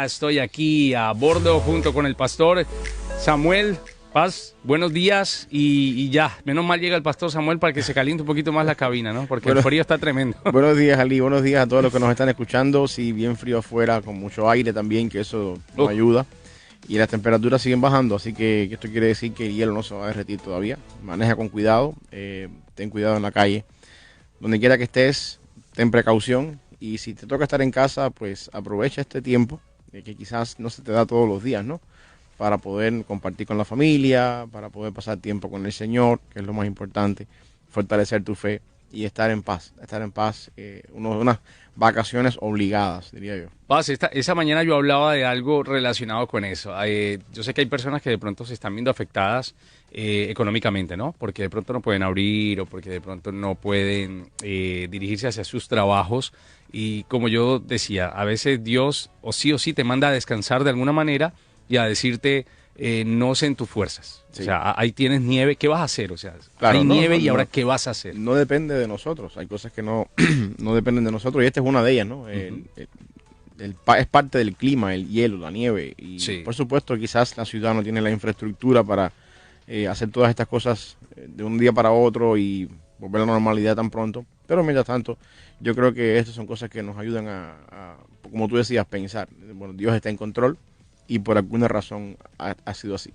Estoy aquí a bordo junto con el pastor Samuel Paz. Buenos días y ya, menos mal llega el pastor Samuel para que se caliente un poquito más la cabina, ¿no? Porque el frío está tremendo. Buenos días, Ali. Buenos días a todos los que nos están escuchando. Sí, bien frío afuera, con mucho aire también, que eso nos ayuda. Y las temperaturas siguen bajando, así que esto quiere decir que el hielo no se va a derretir todavía. Maneja con cuidado, ten cuidado en la calle. Donde quiera que estés, ten precaución. Y si te toca estar en casa, pues aprovecha este tiempo, que quizás no se te da todos los días, ¿no? Para poder compartir con la familia, para poder pasar tiempo con el Señor, que es lo más importante, fortalecer tu fe y estar en paz, unas vacaciones obligadas, diría yo. Paz, esa mañana yo hablaba de algo relacionado con eso. Yo sé que hay personas que de pronto se están viendo afectadas económicamente, ¿no? Porque de pronto no pueden abrir o porque de pronto no pueden dirigirse hacia sus trabajos. Y como yo decía, a veces Dios o sí te manda a descansar de alguna manera y a decirte, no sé en tus fuerzas. Sí. O sea, ahí tienes nieve, ¿qué vas a hacer? O sea, claro, hay nieve y ahora, ¿qué vas a hacer? No depende de nosotros, hay cosas que no, no dependen de nosotros y esta es una de ellas, ¿no? Es parte del clima, el hielo, la nieve y sí. Por supuesto quizás la ciudad no tiene la infraestructura para hacer todas estas cosas de un día para otro y volver a la normalidad tan pronto, pero mientras tanto yo creo que estas son cosas que nos ayudan a como tú decías, pensar, bueno, Dios está en control y por alguna razón ha sido así.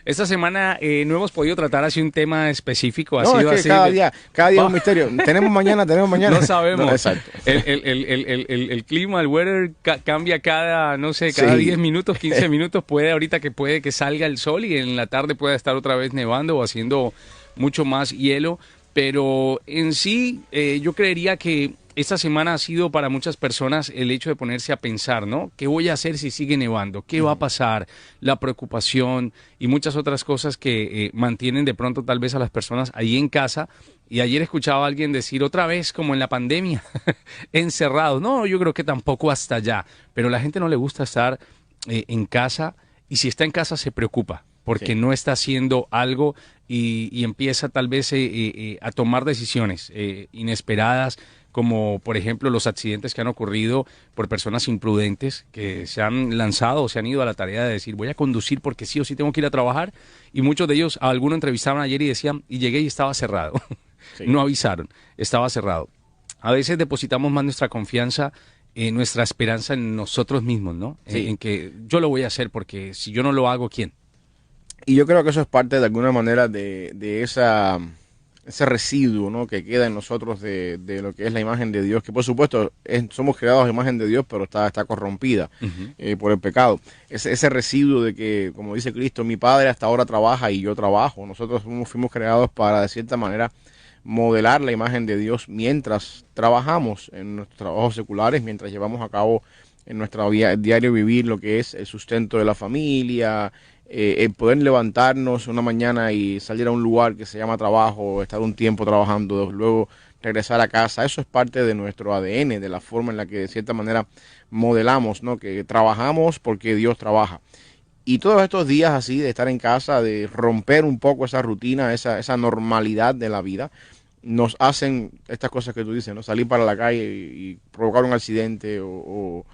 Esta semana no hemos podido tratar así un tema específico. No, es que cada día es un misterio. Tenemos mañana. No sabemos. No, exacto. El clima, el weather cambia cada 10 minutos, 15 minutos. Puede que salga el sol y en la tarde pueda estar otra vez nevando o haciendo mucho más hielo. Pero en sí, yo creería que esta semana ha sido para muchas personas el hecho de ponerse a pensar, ¿no? ¿Qué voy a hacer si sigue nevando? ¿Qué va a pasar? La preocupación y muchas otras cosas que mantienen de pronto tal vez a las personas ahí en casa. Y ayer escuchaba a alguien decir otra vez como en la pandemia, encerrado. No, yo creo que tampoco hasta allá. Pero a la gente no le gusta estar en casa y si está en casa se preocupa porque no está haciendo algo y empieza tal vez a tomar decisiones inesperadas, como por ejemplo los accidentes que han ocurrido por personas imprudentes que se han lanzado o se han ido a la tarea de decir voy a conducir porque sí o sí tengo que ir a trabajar y muchos de ellos, a algunos entrevistaban ayer y decían y llegué y estaba cerrado, no avisaron, estaba cerrado. A veces depositamos más nuestra confianza, nuestra esperanza en nosotros mismos, ¿no? En que yo lo voy a hacer porque si yo no lo hago, ¿quién? Y yo creo que eso es parte de alguna manera de ese residuo, ¿no? Que queda en nosotros de lo que es la imagen de Dios, que por supuesto somos creados a imagen de Dios, pero está corrompida por el pecado. Ese residuo de que, como dice Cristo, mi Padre hasta ahora trabaja y yo trabajo. Nosotros fuimos creados para, de cierta manera, modelar la imagen de Dios mientras trabajamos en nuestros trabajos seculares, mientras llevamos a cabo en nuestro diario vivir lo que es el sustento de la familia, el poder levantarnos una mañana y salir a un lugar que se llama trabajo, estar un tiempo trabajando, luego regresar a casa. Eso es parte de nuestro ADN, de la forma en la que de cierta manera modelamos, ¿no? Que trabajamos porque Dios trabaja. Y todos estos días así de estar en casa, de romper un poco esa rutina, esa normalidad de la vida, nos hacen estas cosas que tú dices, ¿no? Salir para la calle y provocar un accidente o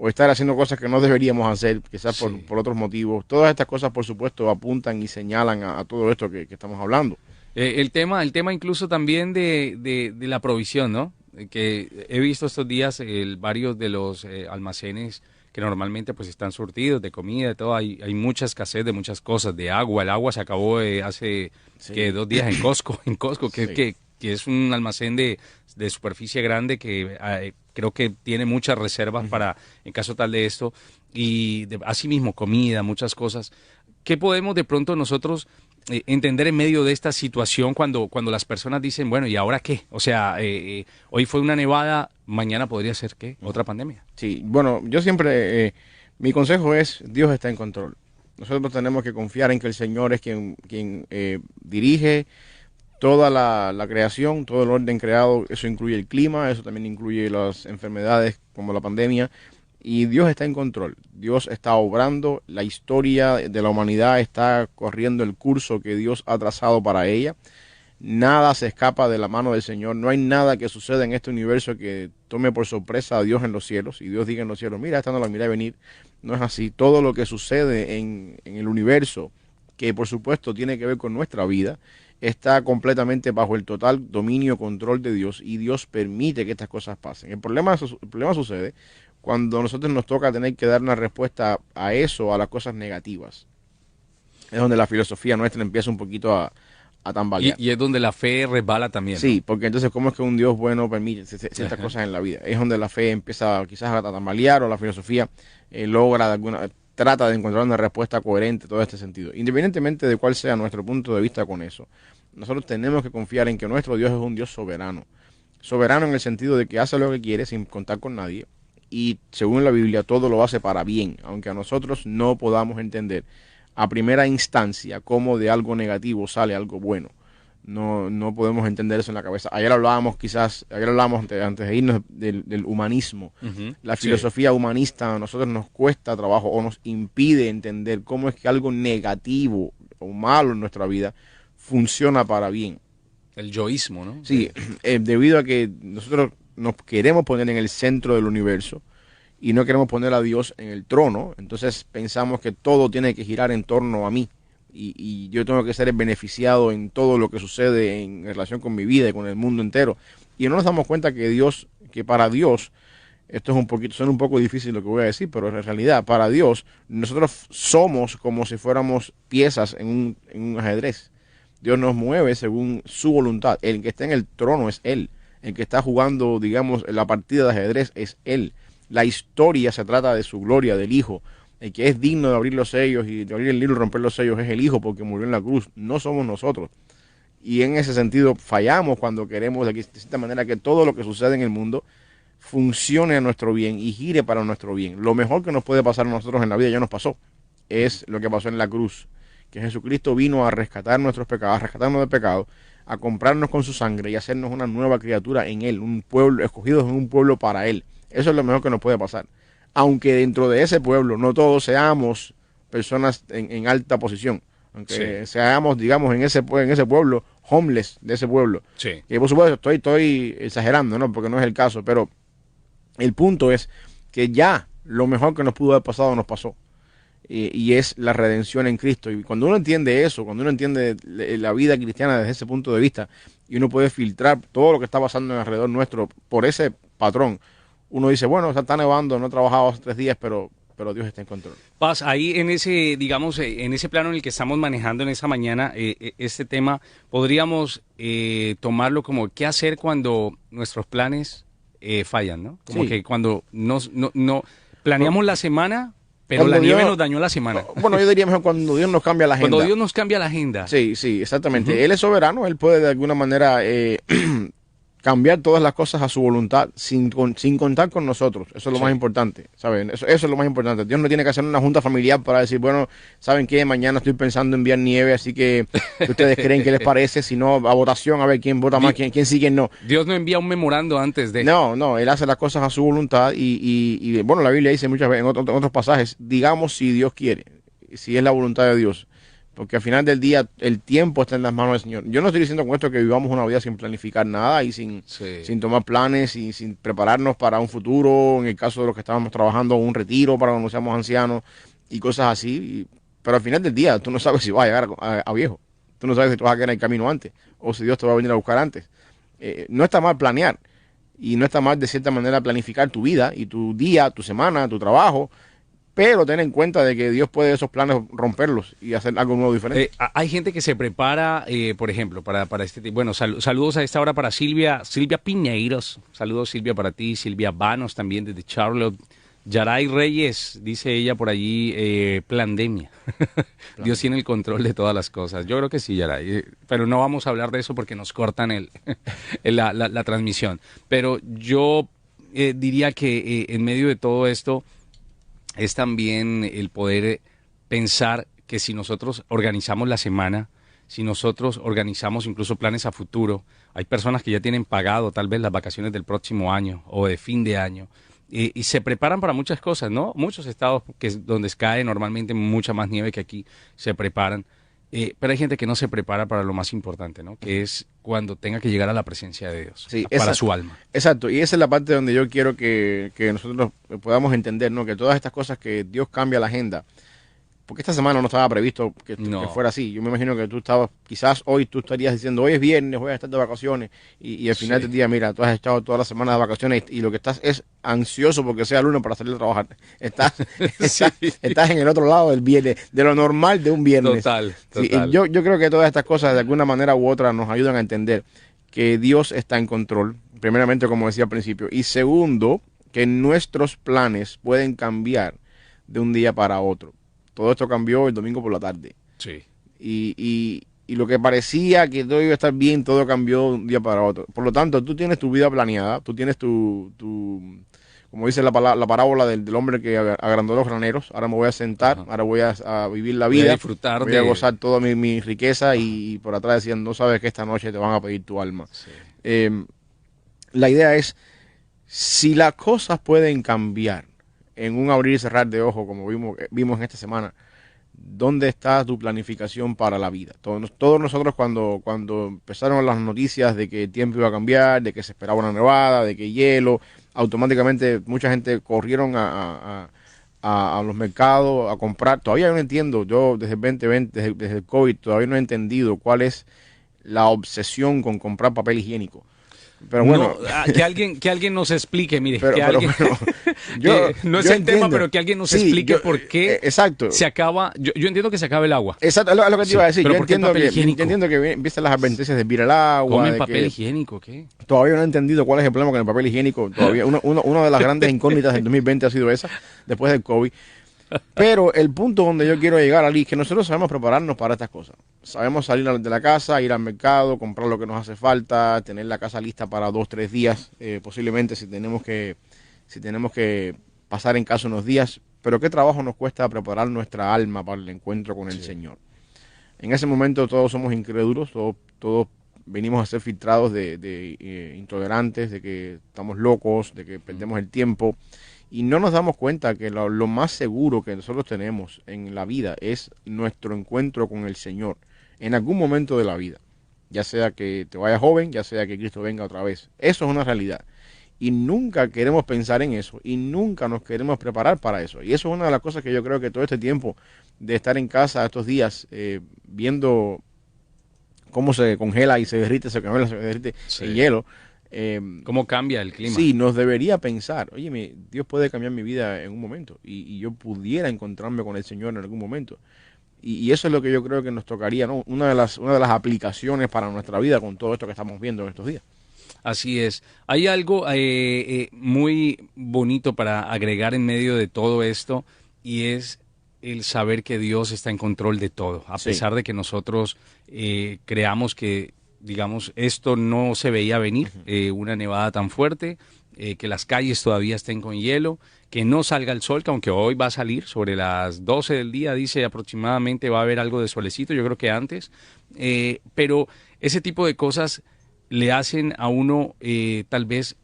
estar haciendo cosas que no deberíamos hacer, quizás por otros motivos. Todas estas cosas, por supuesto, apuntan y señalan a todo esto que estamos hablando. El tema incluso también de la provisión, ¿no? Que he visto estos días varios de los almacenes que normalmente pues están surtidos de comida, de todo. Hay mucha escasez de muchas cosas, de agua. El agua se acabó hace 2 días en Costco, que es un almacén de superficie grande que creo que tiene muchas reservas para, en caso tal de esto, y asimismo comida, muchas cosas. ¿Qué podemos de pronto nosotros entender en medio de esta situación cuando las personas dicen, bueno, ¿y ahora qué? O sea, hoy fue una nevada, mañana podría ser, ¿qué? ¿Otra pandemia? Sí, bueno, yo siempre, mi consejo es, Dios está en control. Nosotros tenemos que confiar en que el Señor es quien dirige toda la creación, todo el orden creado. Eso incluye el clima, eso también incluye las enfermedades como la pandemia. Y Dios está en control, Dios está obrando, la historia de la humanidad está corriendo el curso que Dios ha trazado para ella. Nada se escapa de la mano del Señor. No hay nada que suceda en este universo que tome por sorpresa a Dios en los cielos. Y Dios diga en los cielos, mira, esta no la miré venir. No es así. Todo lo que sucede en el universo, que por supuesto tiene que ver con nuestra vida, está completamente bajo el total dominio, control de Dios. Y Dios permite que estas cosas pasen. El problema sucede cuando a nosotros nos toca tener que dar una respuesta a eso, a las cosas negativas. Es donde la filosofía nuestra empieza un poquito a tambalear. Y es donde la fe resbala también, ¿no? Sí, porque entonces ¿cómo es que un Dios bueno permite ciertas cosas en la vida? Es donde la fe empieza quizás a tambalear, o la filosofía trata de encontrar una respuesta coherente en todo este sentido. Independientemente de cuál sea nuestro punto de vista con eso, nosotros tenemos que confiar en que nuestro Dios es un Dios soberano. Soberano en el sentido de que hace lo que quiere sin contar con nadie, y según la Biblia todo lo hace para bien, aunque a nosotros no podamos entender a primera instancia cómo de algo negativo sale algo bueno. No podemos entender eso en la cabeza. Ayer hablábamos antes de irnos del humanismo. La filosofía humanista a nosotros nos cuesta trabajo o nos impide entender cómo es que algo negativo o malo en nuestra vida funciona para bien. El yoísmo, ¿no? Sí, debido a que nosotros nos queremos poner en el centro del universo y no queremos poner a Dios en el trono, entonces pensamos que todo tiene que girar en torno a mí. Y yo tengo que ser el beneficiado en todo lo que sucede en relación con mi vida y con el mundo entero. Y no nos damos cuenta que para Dios, esto suena un poco difícil lo que voy a decir, pero en realidad, para Dios, nosotros somos como si fuéramos piezas en un ajedrez. Dios nos mueve según su voluntad. El que está en el trono es Él. El que está jugando, digamos, la partida de ajedrez es Él. La historia se trata de su gloria, del Hijo. El que es digno de abrir los sellos y de abrir el libro y romper los sellos es el Hijo, porque murió en la cruz. No somos nosotros. Y en ese sentido fallamos cuando queremos, de cierta manera, que todo lo que sucede en el mundo funcione a nuestro bien y gire para nuestro bien. Lo mejor que nos puede pasar a nosotros en la vida ya nos pasó. Es lo que pasó en la cruz. Que Jesucristo vino a rescatar nuestros pecados, a rescatarnos del pecado, a comprarnos con su sangre y hacernos una nueva criatura en Él, un pueblo, escogidos en un pueblo para Él. Eso es lo mejor que nos puede pasar. Aunque dentro de ese pueblo no todos seamos personas en alta posición, aunque seamos, digamos, en ese pueblo, homeless de ese pueblo. Sí. Y por supuesto estoy exagerando, ¿no? Porque no es el caso, pero el punto es que ya lo mejor que nos pudo haber pasado nos pasó. Y es la redención en Cristo. Y cuando uno entiende eso, cuando uno entiende la vida cristiana desde ese punto de vista, y uno puede filtrar todo lo que está pasando alrededor nuestro por ese patrón, uno dice, bueno, está nevando, no he trabajado hace 3 días, pero Dios está en control. Paz, ahí en ese, digamos, en ese plano en el que estamos manejando en esa mañana, este tema, podríamos tomarlo como qué hacer cuando nuestros planes fallan, ¿no? Como que cuando no planeamos la semana, pero la nieve nos dañó la semana. Bueno, yo diría mejor cuando Dios nos cambia la agenda. Cuando Dios nos cambia la agenda. Sí, exactamente. Él es soberano, Él puede de alguna manera cambiar todas las cosas a su voluntad sin contar con nosotros. Eso es lo más importante, ¿saben? Eso es lo más importante. Dios no tiene que hacer una junta familiar para decir, bueno, ¿saben qué? Mañana estoy pensando en enviar nieve, así que ustedes creen que les parece, si no, a votación, a ver quién vota más, quién sí, quién no. Dios no envía un memorando antes de... No, Él hace las cosas a su voluntad y bueno, la Biblia dice muchas veces en otros pasajes, digamos si Dios quiere, si es la voluntad de Dios. Porque al final del día el tiempo está en las manos del Señor. Yo no estoy diciendo con esto que vivamos una vida sin planificar nada y sin tomar planes y sin prepararnos para un futuro, en el caso de los que estábamos trabajando, un retiro para cuando seamos ancianos y cosas así. Pero al final del día tú no sabes si vas a llegar a viejo. Tú no sabes si tú vas a quedar en el camino antes o si Dios te va a venir a buscar antes. No está mal planear y no está mal de cierta manera planificar tu vida y tu día, tu semana, tu trabajo. Pero ten en cuenta de que Dios puede esos planes romperlos y hacer algo nuevo diferente. Hay gente que se prepara, por ejemplo, para este tipo. Bueno, saludos a esta hora para Silvia Piñeiros. Saludos, Silvia, para ti. Silvia Vanos también desde Charlotte. Yaray Reyes, dice ella por allí, pandemia. Dios tiene el control de todas las cosas. Yo creo que sí, Yaray. Pero no vamos a hablar de eso porque nos cortan la transmisión. Pero yo diría que en medio de todo esto es también el poder pensar que si nosotros organizamos la semana, si nosotros organizamos incluso planes a futuro, hay personas que ya tienen pagado tal vez las vacaciones del próximo año o de fin de año y se preparan para muchas cosas, ¿no? Muchos estados donde cae normalmente mucha más nieve que aquí se preparan. Pero hay gente que no se prepara para lo más importante, ¿no? Que es cuando tenga que llegar a la presencia de Dios, Sí, para su alma. exacto, y esa es la parte donde yo quiero que nosotros podamos entender, ¿no? Que todas estas cosas que Dios cambia la agenda, porque esta semana no estaba previsto que No. fuera así. Yo me imagino que tú estabas, quizás hoy tú estarías diciendo, hoy es viernes, voy a estar de vacaciones, y al final Sí. del día, mira, tú has estado toda la semana de vacaciones y lo que estás es ansioso porque sea lunes para salir a trabajar. Estás, Sí. estás en el otro lado del viernes, de lo normal de un viernes. Total, Sí, y total. yo creo que todas estas cosas de alguna manera u otra nos ayudan a entender que Dios está en control, primeramente como decía al principio, y segundo, que nuestros planes pueden cambiar de un día para otro. Todo esto cambió el domingo por la tarde. Sí. Y lo que parecía que todo iba a estar bien, todo cambió de un día para otro. Por lo tanto, tú tienes tu vida planeada, tú tienes como dice la parábola del hombre que agrandó los graneros. Ahora me voy a sentar, Ajá. ahora voy a vivir la Voy a vida, disfrutar voy a de... gozar toda mi riqueza y por atrás decían, no sabes que esta noche te van a pedir tu alma. Sí. La idea es, si las cosas pueden cambiar en un abrir y cerrar de ojos, como vimos en esta semana, ¿dónde está tu planificación para la vida? Todos nosotros cuando empezaron las noticias de que el tiempo iba a cambiar, de que se esperaba una nevada, de que hielo, automáticamente mucha gente corrieron a los mercados a comprar. Todavía no entiendo, yo desde el 2020, desde el COVID, todavía no he entendido cuál es la obsesión con comprar papel higiénico. Pero bueno, No, que alguien nos explique, mire, pero alguien, no es yo el tema, entiendo. pero que alguien nos Sí, explique por qué exacto. se acaba, yo entiendo que se acaba el agua. Exacto, es lo que te Sí, iba a decir. pero Yo ¿por qué el entiendo papel higiénico? yo entiendo que viste las advertencias de virar el agua, ¿Comen de papel que higiénico? ¿Qué? todavía no he entendido cuál es el problema con el papel higiénico. Todavía una de las grandes incógnitas del 2020 ha sido esa, después del COVID. Pero el punto donde yo quiero llegar, Ali, es que nosotros sabemos prepararnos para estas cosas. Sabemos salir de la casa, ir al mercado, comprar lo que nos hace falta, tener la casa lista para 2, 3 días, posiblemente si tenemos que pasar en casa unos días. Pero qué trabajo nos cuesta preparar nuestra alma para el encuentro con el Señor. En ese momento todos somos incrédulos, todos venimos a ser filtrados de intolerantes, de que estamos locos, de que perdemos el tiempo. Y no nos damos cuenta que lo más seguro que nosotros tenemos en la vida es nuestro encuentro con el Señor en algún momento de la vida. Ya sea que te vayas joven, ya sea que Cristo venga otra vez. Eso es una realidad. Y nunca queremos pensar en eso y nunca nos queremos preparar para eso. Y eso es una de las cosas que yo creo que todo este tiempo de estar en casa estos días viendo cómo se congela y se derrite, Sí. el hielo. ¿Cómo cambia el clima? Sí, nos debería pensar, oye, Dios puede cambiar mi vida en un momento y yo pudiera encontrarme con el Señor en algún momento. Y eso es lo que yo creo que nos tocaría, ¿no? Una de las aplicaciones para nuestra vida con todo esto que estamos viendo en estos días. Así es. Hay algo muy bonito para agregar en medio de todo esto y es el saber que Dios está en control de todo, a Sí. pesar de que nosotros creamos que, digamos, esto no se veía venir, una nevada tan fuerte, que las calles todavía estén con hielo, que no salga el sol, que aunque hoy va a salir sobre las 12 del día, dice aproximadamente va a haber algo de solecito, yo creo que antes, pero ese tipo de cosas le hacen a uno tal vez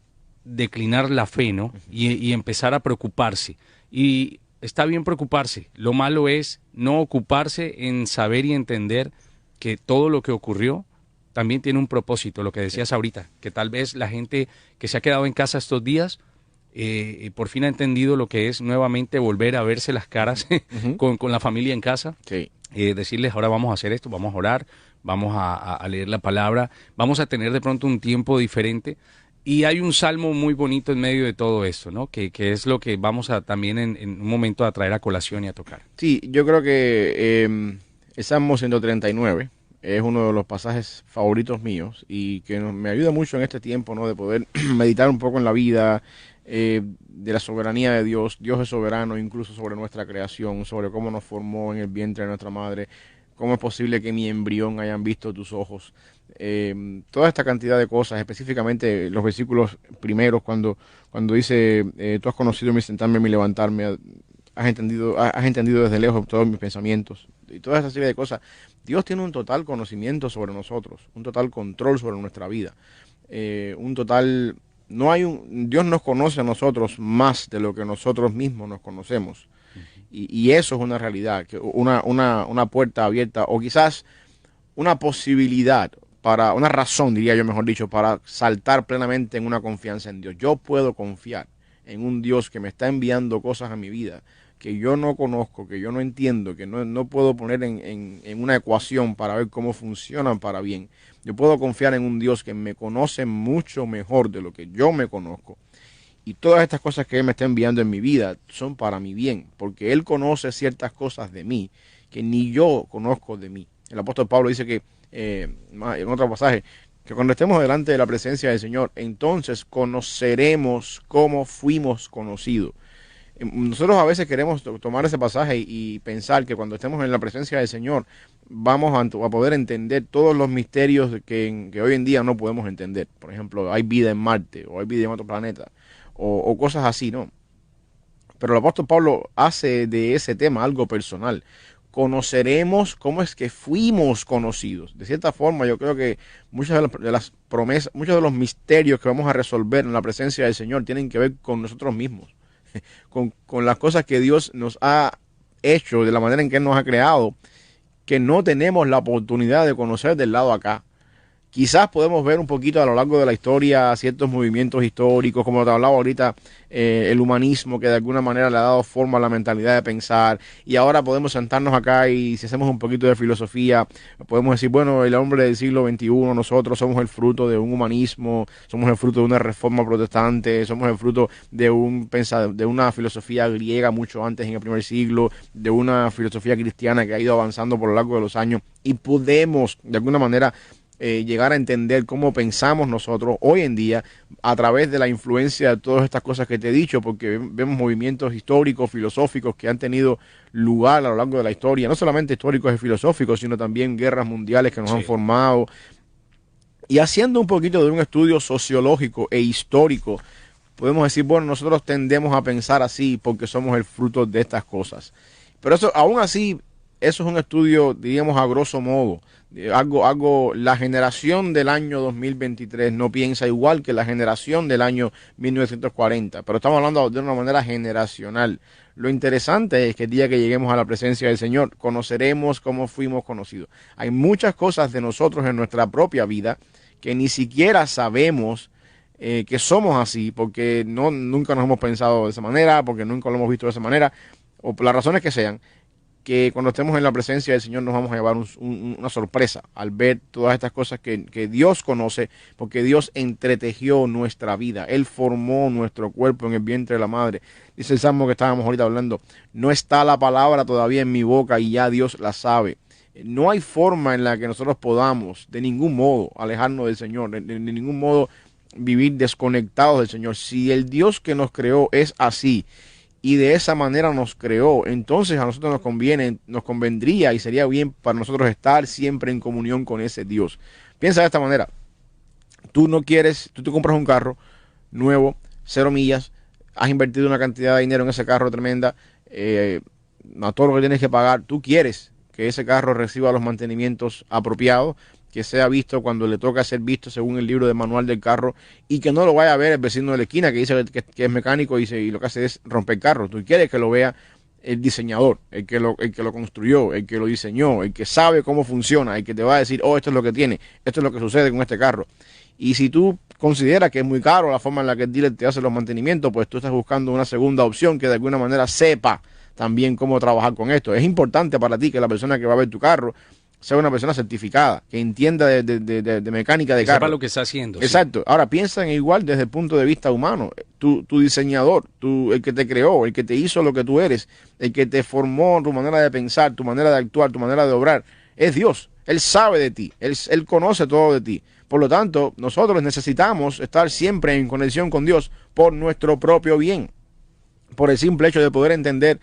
declinar la fe, ¿no? Y empezar a preocuparse. Y está bien preocuparse. Lo malo es no ocuparse en saber y entender que todo lo que ocurrió también tiene un propósito, lo que decías ahorita, que tal vez la gente que se ha quedado en casa estos días por fin ha entendido lo que es nuevamente volver a verse las caras con la familia en casa. Sí. Decirles, ahora vamos a hacer esto, vamos a orar, vamos a leer la palabra, vamos a tener de pronto un tiempo diferente. Y hay un salmo muy bonito en medio de todo esto, ¿no? Que es lo que vamos a también en un momento a traer a colación y a tocar. Sí, yo creo que el Salmo 139 es uno de los pasajes favoritos míos y que me ayuda mucho en este tiempo, ¿no? De poder meditar un poco en la vida, de la soberanía de Dios. Dios es soberano incluso sobre nuestra creación, sobre cómo nos formó en el vientre de nuestra madre, cómo es posible que mi embrión hayan visto tus ojos. Toda esta cantidad de cosas, específicamente los versículos primeros, cuando dice, tú has conocido mi sentarme, mi levantarme, has entendido desde lejos todos mis pensamientos, y toda esa serie de cosas. Dios tiene un total conocimiento sobre nosotros, un total control sobre nuestra vida, un total Dios nos conoce a nosotros más de lo que nosotros mismos nos conocemos. Y eso es una realidad, que una puerta abierta, o quizás una posibilidad, una razón, diría yo mejor dicho, para saltar plenamente en una confianza en Dios. Yo puedo confiar en un Dios que me está enviando cosas a mi vida que yo no conozco, que yo no entiendo, que no puedo poner en una ecuación para ver cómo funcionan para bien. Yo puedo confiar en un Dios que me conoce mucho mejor de lo que yo me conozco. Y todas estas cosas que Él me está enviando en mi vida son para mi bien, porque Él conoce ciertas cosas de mí que ni yo conozco de mí. El apóstol Pablo dice que, en otro pasaje, que cuando estemos delante de la presencia del Señor, entonces conoceremos cómo fuimos conocidos. Nosotros a veces queremos tomar ese pasaje y pensar que cuando estemos en la presencia del Señor vamos a poder entender todos los misterios que hoy en día no podemos entender. Por ejemplo, hay vida en Marte o hay vida en otro planeta o cosas así, ¿no? Pero el apóstol Pablo hace de ese tema algo personal. Conoceremos cómo es que fuimos conocidos. De cierta forma, yo creo que muchas de las promesas, muchos de los misterios que vamos a resolver en la presencia del Señor tienen que ver con nosotros mismos. Con las cosas que Dios nos ha hecho, de la manera en que Él nos ha creado, que no tenemos la oportunidad de conocer del lado acá. Quizás podemos ver un poquito a lo largo de la historia ciertos movimientos históricos, como te hablaba ahorita, el humanismo que de alguna manera le ha dado forma a la mentalidad de pensar, y ahora podemos sentarnos acá y si hacemos un poquito de filosofía, podemos decir, bueno, el hombre del siglo XXI, nosotros somos el fruto de un humanismo, somos el fruto de una reforma protestante, somos el fruto de una filosofía griega mucho antes en el primer siglo, de una filosofía cristiana que ha ido avanzando por lo largo de los años, y podemos de alguna manera llegar a entender cómo pensamos nosotros hoy en día a través de la influencia de todas estas cosas que te he dicho, porque vemos movimientos históricos, filosóficos que han tenido lugar a lo largo de la historia, no solamente históricos y filosóficos, sino también guerras mundiales que nos han formado. Y haciendo un poquito de un estudio sociológico e histórico, podemos decir, bueno, nosotros tendemos a pensar así porque somos el fruto de estas cosas. Pero eso, aún así, eso es un estudio, diríamos, a grosso modo. La generación del año 2023 no piensa igual que la generación del año 1940, pero estamos hablando de una manera generacional. Lo interesante es que el día que lleguemos a la presencia del Señor, conoceremos cómo fuimos conocidos. Hay muchas cosas de nosotros en nuestra propia vida que ni siquiera sabemos que somos así, porque nunca nos hemos pensado de esa manera, porque nunca lo hemos visto de esa manera, o por las razones que sean, que cuando estemos en la presencia del Señor nos vamos a llevar una sorpresa al ver todas estas cosas que Dios conoce, porque Dios entretejió nuestra vida, Él formó nuestro cuerpo en el vientre de la madre. Dice el Salmo que estábamos ahorita hablando, no está la palabra todavía en mi boca y ya Dios la sabe. No hay forma en la que nosotros podamos de ningún modo alejarnos del Señor, de ningún modo vivir desconectados del Señor. Si el Dios que nos creó es así, y de esa manera nos creó, entonces a nosotros nos convendría y sería bien para nosotros estar siempre en comunión con ese Dios. Piensa de esta manera, tú te compras un carro nuevo, 0 millas, has invertido una cantidad de dinero en ese carro tremenda, a todo lo que tienes que pagar, tú quieres que ese carro reciba los mantenimientos apropiados, que sea visto cuando le toca ser visto según el libro de manual del carro, y que no lo vaya a ver el vecino de la esquina que dice que es mecánico y lo que hace es romper carros. Tú quieres que lo vea el diseñador, el que lo construyó, el que lo diseñó, el que sabe cómo funciona, el que te va a decir, oh, esto es lo que tiene, esto es lo que sucede con este carro. Y si tú consideras que es muy caro la forma en la que el dealer te hace los mantenimientos, pues tú estás buscando una segunda opción que de alguna manera sepa también cómo trabajar con esto. Es importante para ti que la persona que va a ver tu carro sea una persona certificada, que entienda de mecánica de carro. Sepa lo que está haciendo. Exacto. Sí. Ahora, piensa en igual desde el punto de vista humano. Tu diseñador, el que te creó, el que te hizo lo que tú eres, el que te formó tu manera de pensar, tu manera de actuar, tu manera de obrar, es Dios. Él sabe de ti, Él conoce todo de ti. Por lo tanto, nosotros necesitamos estar siempre en conexión con Dios por nuestro propio bien, por el simple hecho de poder entender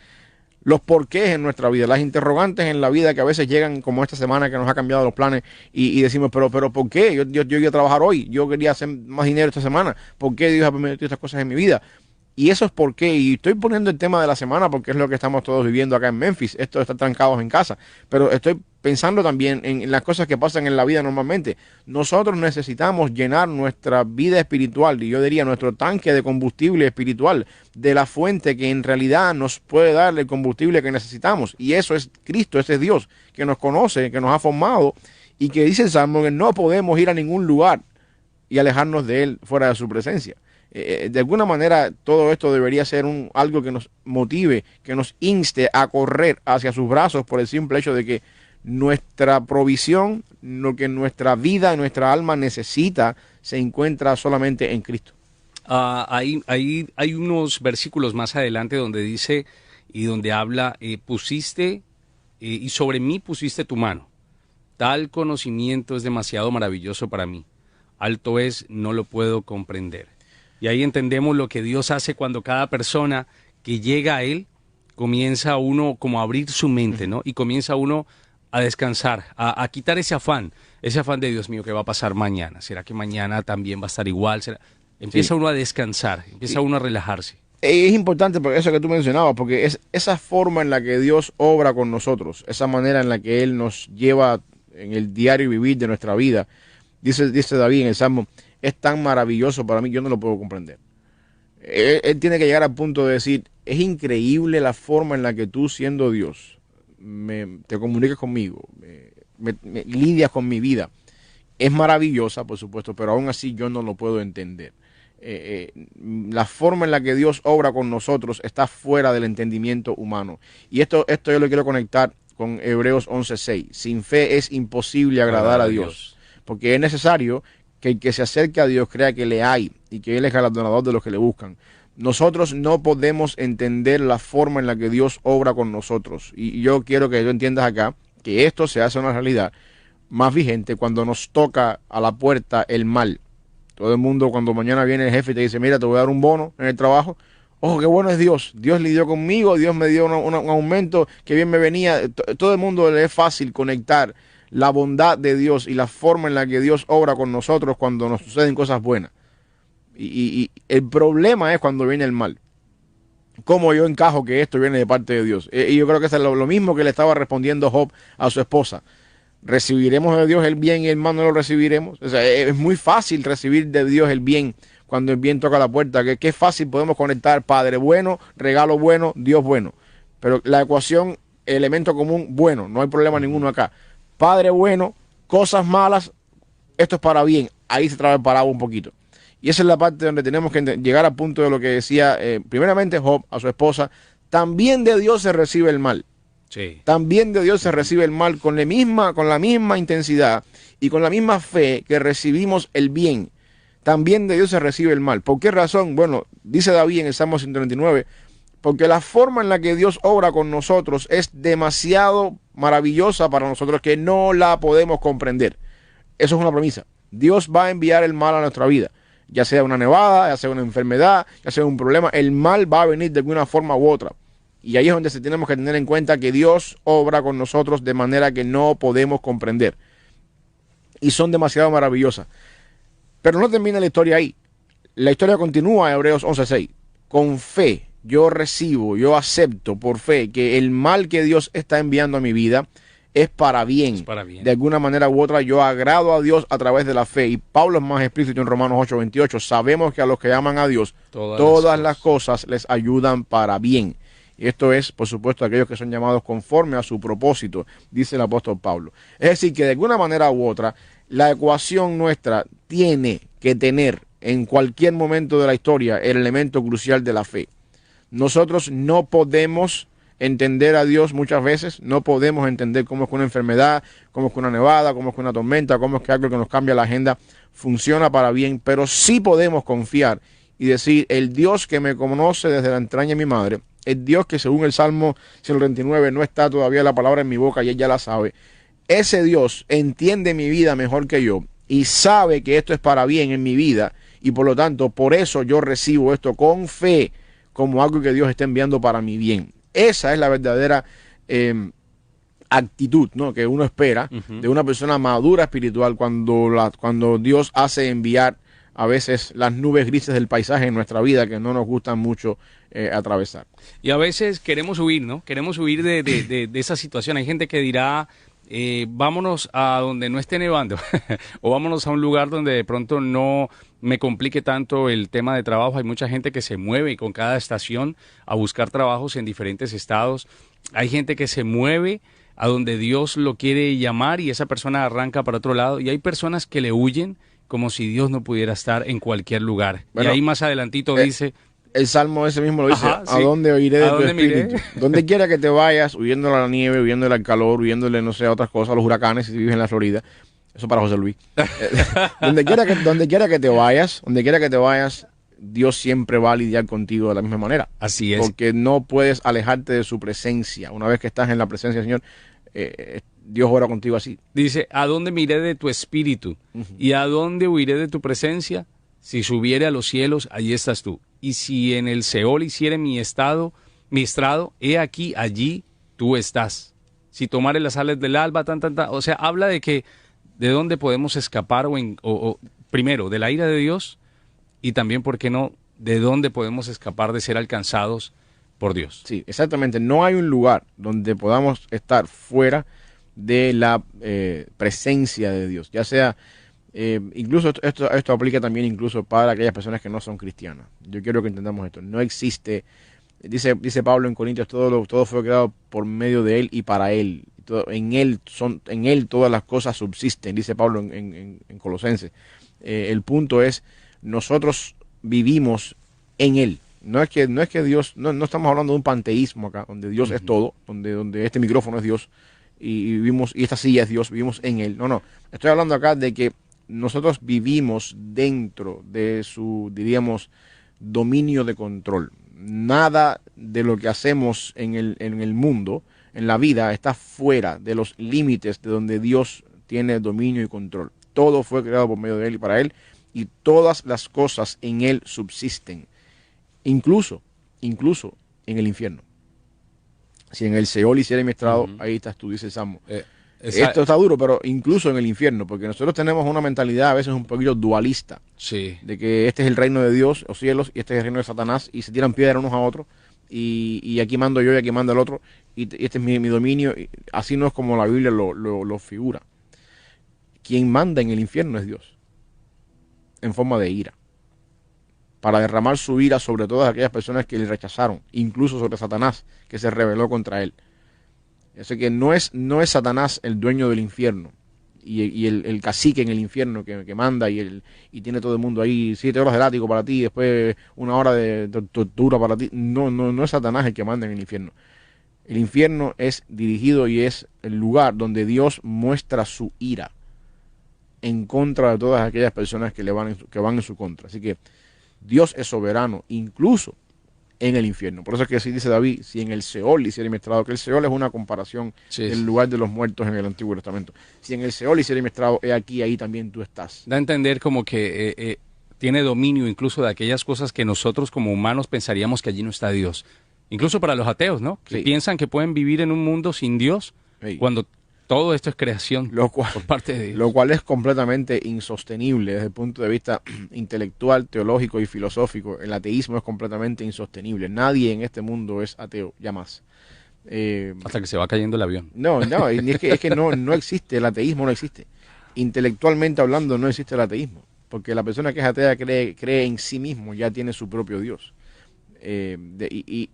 los porqués en nuestra vida, las interrogantes en la vida que a veces llegan, como esta semana que nos ha cambiado los planes y decimos, pero ¿por qué? Yo iba a trabajar hoy, yo quería hacer más dinero esta semana, ¿por qué Dios ha permitido estas cosas en mi vida? Y eso es por qué, y estoy poniendo el tema de la semana porque es lo que estamos todos viviendo acá en Memphis, esto está trancados en casa, pero estoy pensando también en las cosas que pasan en la vida normalmente. Nosotros necesitamos llenar nuestra vida espiritual, y yo diría nuestro tanque de combustible espiritual, de la fuente que en realidad nos puede dar el combustible que necesitamos, y eso es Cristo, ese es Dios, que nos conoce, que nos ha formado, y que dice el Salmo que no podemos ir a ningún lugar y alejarnos de Él fuera de su presencia. De alguna manera todo esto debería ser algo que nos motive, que nos inste a correr hacia sus brazos por el simple hecho de que nuestra provisión, lo que nuestra vida, nuestra alma necesita, se encuentra solamente en Cristo. Hay unos versículos más adelante donde dice y donde habla, pusiste y sobre mí pusiste tu mano. Tal conocimiento es demasiado maravilloso para mí. Alto es, no lo puedo comprender. Y ahí entendemos lo que Dios hace cuando cada persona que llega a Él comienza uno como a abrir su mente, ¿no? Y comienza uno a descansar, a quitar ese afán de Dios mío, ¿qué va a pasar mañana? ¿Será que mañana también va a estar igual? Empieza uno a descansar, empieza uno a relajarse. Es importante porque eso que tú mencionabas, porque es esa forma en la que Dios obra con nosotros, esa manera en la que Él nos lleva en el diario vivir de nuestra vida. Dice David en el Salmo, es tan maravilloso para mí, yo no lo puedo comprender. Él tiene que llegar al punto de decir, es increíble la forma en la que tú, siendo Dios, te comunicas conmigo, me lidias con mi vida. Es maravillosa, por supuesto, pero aún así yo no lo puedo entender. La forma en la que Dios obra con nosotros está fuera del entendimiento humano. Y esto yo lo quiero conectar con Hebreos 11:6. Sin fe es imposible agradar a Dios, porque es necesario que el que se acerque a Dios crea que le hay y que Él es galardonador de los que le buscan. Nosotros no podemos entender la forma en la que Dios obra con nosotros. Y yo quiero que tú entiendas acá que esto se hace una realidad más vigente cuando nos toca a la puerta el mal. Todo el mundo, cuando mañana viene el jefe y te dice, mira, te voy a dar un bono en el trabajo. Ojo, qué bueno es Dios. Dios lidió conmigo, Dios me dio un aumento que bien me venía. Todo el mundo le es fácil conectar la bondad de Dios y la forma en la que Dios obra con nosotros cuando nos suceden cosas buenas. Y el problema es cuando viene el mal. ¿Cómo yo encajo que esto viene de parte de Dios? Y yo creo que es lo mismo que le estaba respondiendo Job a su esposa. ¿Recibiremos de Dios el bien y el mal no lo recibiremos? O sea, es muy fácil recibir de Dios el bien cuando el bien toca la puerta. Qué fácil podemos conectar Padre bueno, regalo bueno, Dios bueno. Pero la ecuación, elemento común, bueno, no hay problema ninguno acá. Padre bueno, cosas malas, esto es para bien. Ahí se traba el paraguas un poquito. Y esa es la parte donde tenemos que llegar al punto de lo que decía primeramente Job a su esposa. También de Dios se recibe el mal. Sí. También de Dios se recibe el mal con la misma intensidad y con la misma fe que recibimos el bien. También de Dios se recibe el mal. ¿Por qué razón? Bueno, dice David en el Salmo 139, porque la forma en la que Dios obra con nosotros es demasiado maravillosa para nosotros que no la podemos comprender. Eso es una premisa. Dios va a enviar el mal a nuestra vida. Ya sea una nevada, ya sea una enfermedad, ya sea un problema, el mal va a venir de alguna forma u otra. Y ahí es donde tenemos que tener en cuenta que Dios obra con nosotros de manera que no podemos comprender. Y son demasiado maravillosas. Pero no termina la historia ahí. La historia continúa en Hebreos 11:6. Con fe yo recibo, yo acepto por fe que el mal que Dios está enviando a mi vida es para bien. Es para bien. De alguna manera u otra yo agrado a Dios a través de la fe. Y Pablo es más explícito en Romanos 8:28. Sabemos que a los que aman a Dios, todas las cosas les ayudan para bien. Y esto es, por supuesto, aquellos que son llamados conforme a su propósito, dice el apóstol Pablo. Es decir, que de alguna manera u otra, la ecuación nuestra tiene que tener en cualquier momento de la historia el elemento crucial de la fe. Nosotros no podemos entender a Dios muchas veces, no podemos entender cómo es que una enfermedad, cómo es que una nevada, cómo es que una tormenta, cómo es que algo que nos cambia la agenda funciona para bien, pero sí podemos confiar y decir, el Dios que me conoce desde la entraña de mi madre, el Dios que según el Salmo 139 no está todavía la palabra en mi boca y Él ya la sabe, ese Dios entiende mi vida mejor que yo y sabe que esto es para bien en mi vida y por lo tanto por eso yo recibo esto con fe como algo que Dios está enviando para mi bien. Esa es la verdadera actitud, ¿no?, que uno espera de una persona madura espiritual cuando Dios hace enviar a veces las nubes grises del paisaje en nuestra vida que no nos gustan mucho atravesar. Y a veces queremos huir, ¿no? Queremos huir de esa situación. Hay gente que dirá, vámonos a donde no esté nevando o vámonos a un lugar donde de pronto no me complique tanto el tema de trabajo. Hay mucha gente que se mueve con cada estación a buscar trabajos en diferentes estados. Hay gente que se mueve a donde Dios lo quiere llamar y esa persona arranca para otro lado. Y hay personas que le huyen como si Dios no pudiera estar en cualquier lugar. Bueno, y ahí más adelantito dice... El Salmo ese mismo lo dice, Ajá, ¿a sí. dónde oiré de tu espíritu? Miré? Donde quiera que te vayas, huyéndole a la nieve, huyéndole al calor, huyéndole, no sé, a otras cosas, a los huracanes, si vives en la Florida. Eso para José Luis. Donde quiera que te vayas, Dios siempre va a lidiar contigo de la misma manera. Así es. Porque no puedes alejarte de su presencia. Una vez que estás en la presencia del Señor, Dios ora contigo así. Dice, ¿a dónde miré de tu espíritu? ¿Y a dónde huiré de tu presencia? Si subiere a los cielos, allí estás tú. Y si en el Seol hiciere mi estrado, he aquí, allí tú estás. Si tomare las alas del alba, o sea, habla de que de dónde podemos escapar primero, de la ira de Dios y también, ¿por qué no?, de dónde podemos escapar de ser alcanzados por Dios. Sí, exactamente. No hay un lugar donde podamos estar fuera de la presencia de Dios, ya sea... incluso esto aplica también incluso para aquellas personas que no son cristianas. Yo quiero que entendamos esto. No existe, dice Pablo en Corintios, todo fue creado por medio de Él y para Él. En Él todas las cosas subsisten, dice Pablo en Colosenses. El punto es, nosotros vivimos en Él. No es que Dios, no estamos hablando de un panteísmo acá, donde Dios es todo, donde este micrófono es Dios y vivimos, y esta silla es Dios, vivimos en Él. No. Estoy hablando acá de que nosotros vivimos dentro de su, diríamos, dominio de control. Nada de lo que hacemos en el mundo, en la vida, está fuera de los límites de donde Dios tiene dominio y control. Todo fue creado por medio de Él y para Él, y todas las cosas en Él subsisten, incluso en el infierno. Si en el Seol hiciera mi estrado, ahí estás tú, dice el Salmo. Esto está duro, pero incluso en el infierno, porque nosotros tenemos una mentalidad a veces un poquito dualista, sí, de que este es el reino de Dios, los cielos, y este es el reino de Satanás, y se tiran piedras unos a otros, y aquí mando yo y aquí manda el otro, y este es mi dominio. Y así no es como la Biblia lo figura. Quien manda en el infierno es Dios, en forma de ira, para derramar su ira sobre todas aquellas personas que le rechazaron, incluso sobre Satanás, que se rebeló contra él. Así que no es Satanás el dueño del infierno y el cacique en el infierno que manda y tiene todo el mundo ahí, 7 horas de látigo para ti, después 1 hora de tortura para ti. No es Satanás el que manda en el infierno. El infierno es dirigido y es el lugar donde Dios muestra su ira en contra de todas aquellas personas que van en su contra. Así que Dios es soberano, incluso en el infierno. Por eso es que así dice David, si en el Seol hiciera mi estrado, que el Seol es una comparación del lugar de los muertos en el Antiguo Testamento. Si en el Seol hiciera mi estrado, he aquí, ahí también tú estás. Da a entender como que tiene dominio incluso de aquellas cosas que nosotros como humanos pensaríamos que allí no está Dios. Incluso para los ateos, ¿no? Que piensan que pueden vivir en un mundo sin Dios cuando todo esto es creación por parte de Dios. Lo cual es completamente insostenible desde el punto de vista intelectual, teológico y filosófico. El ateísmo es completamente insostenible. Nadie en este mundo es ateo, ya más. Hasta que se va cayendo el avión. No, es que no existe, el ateísmo no existe. Intelectualmente hablando no existe el ateísmo, porque la persona que es atea cree en sí mismo, ya tiene su propio Dios. De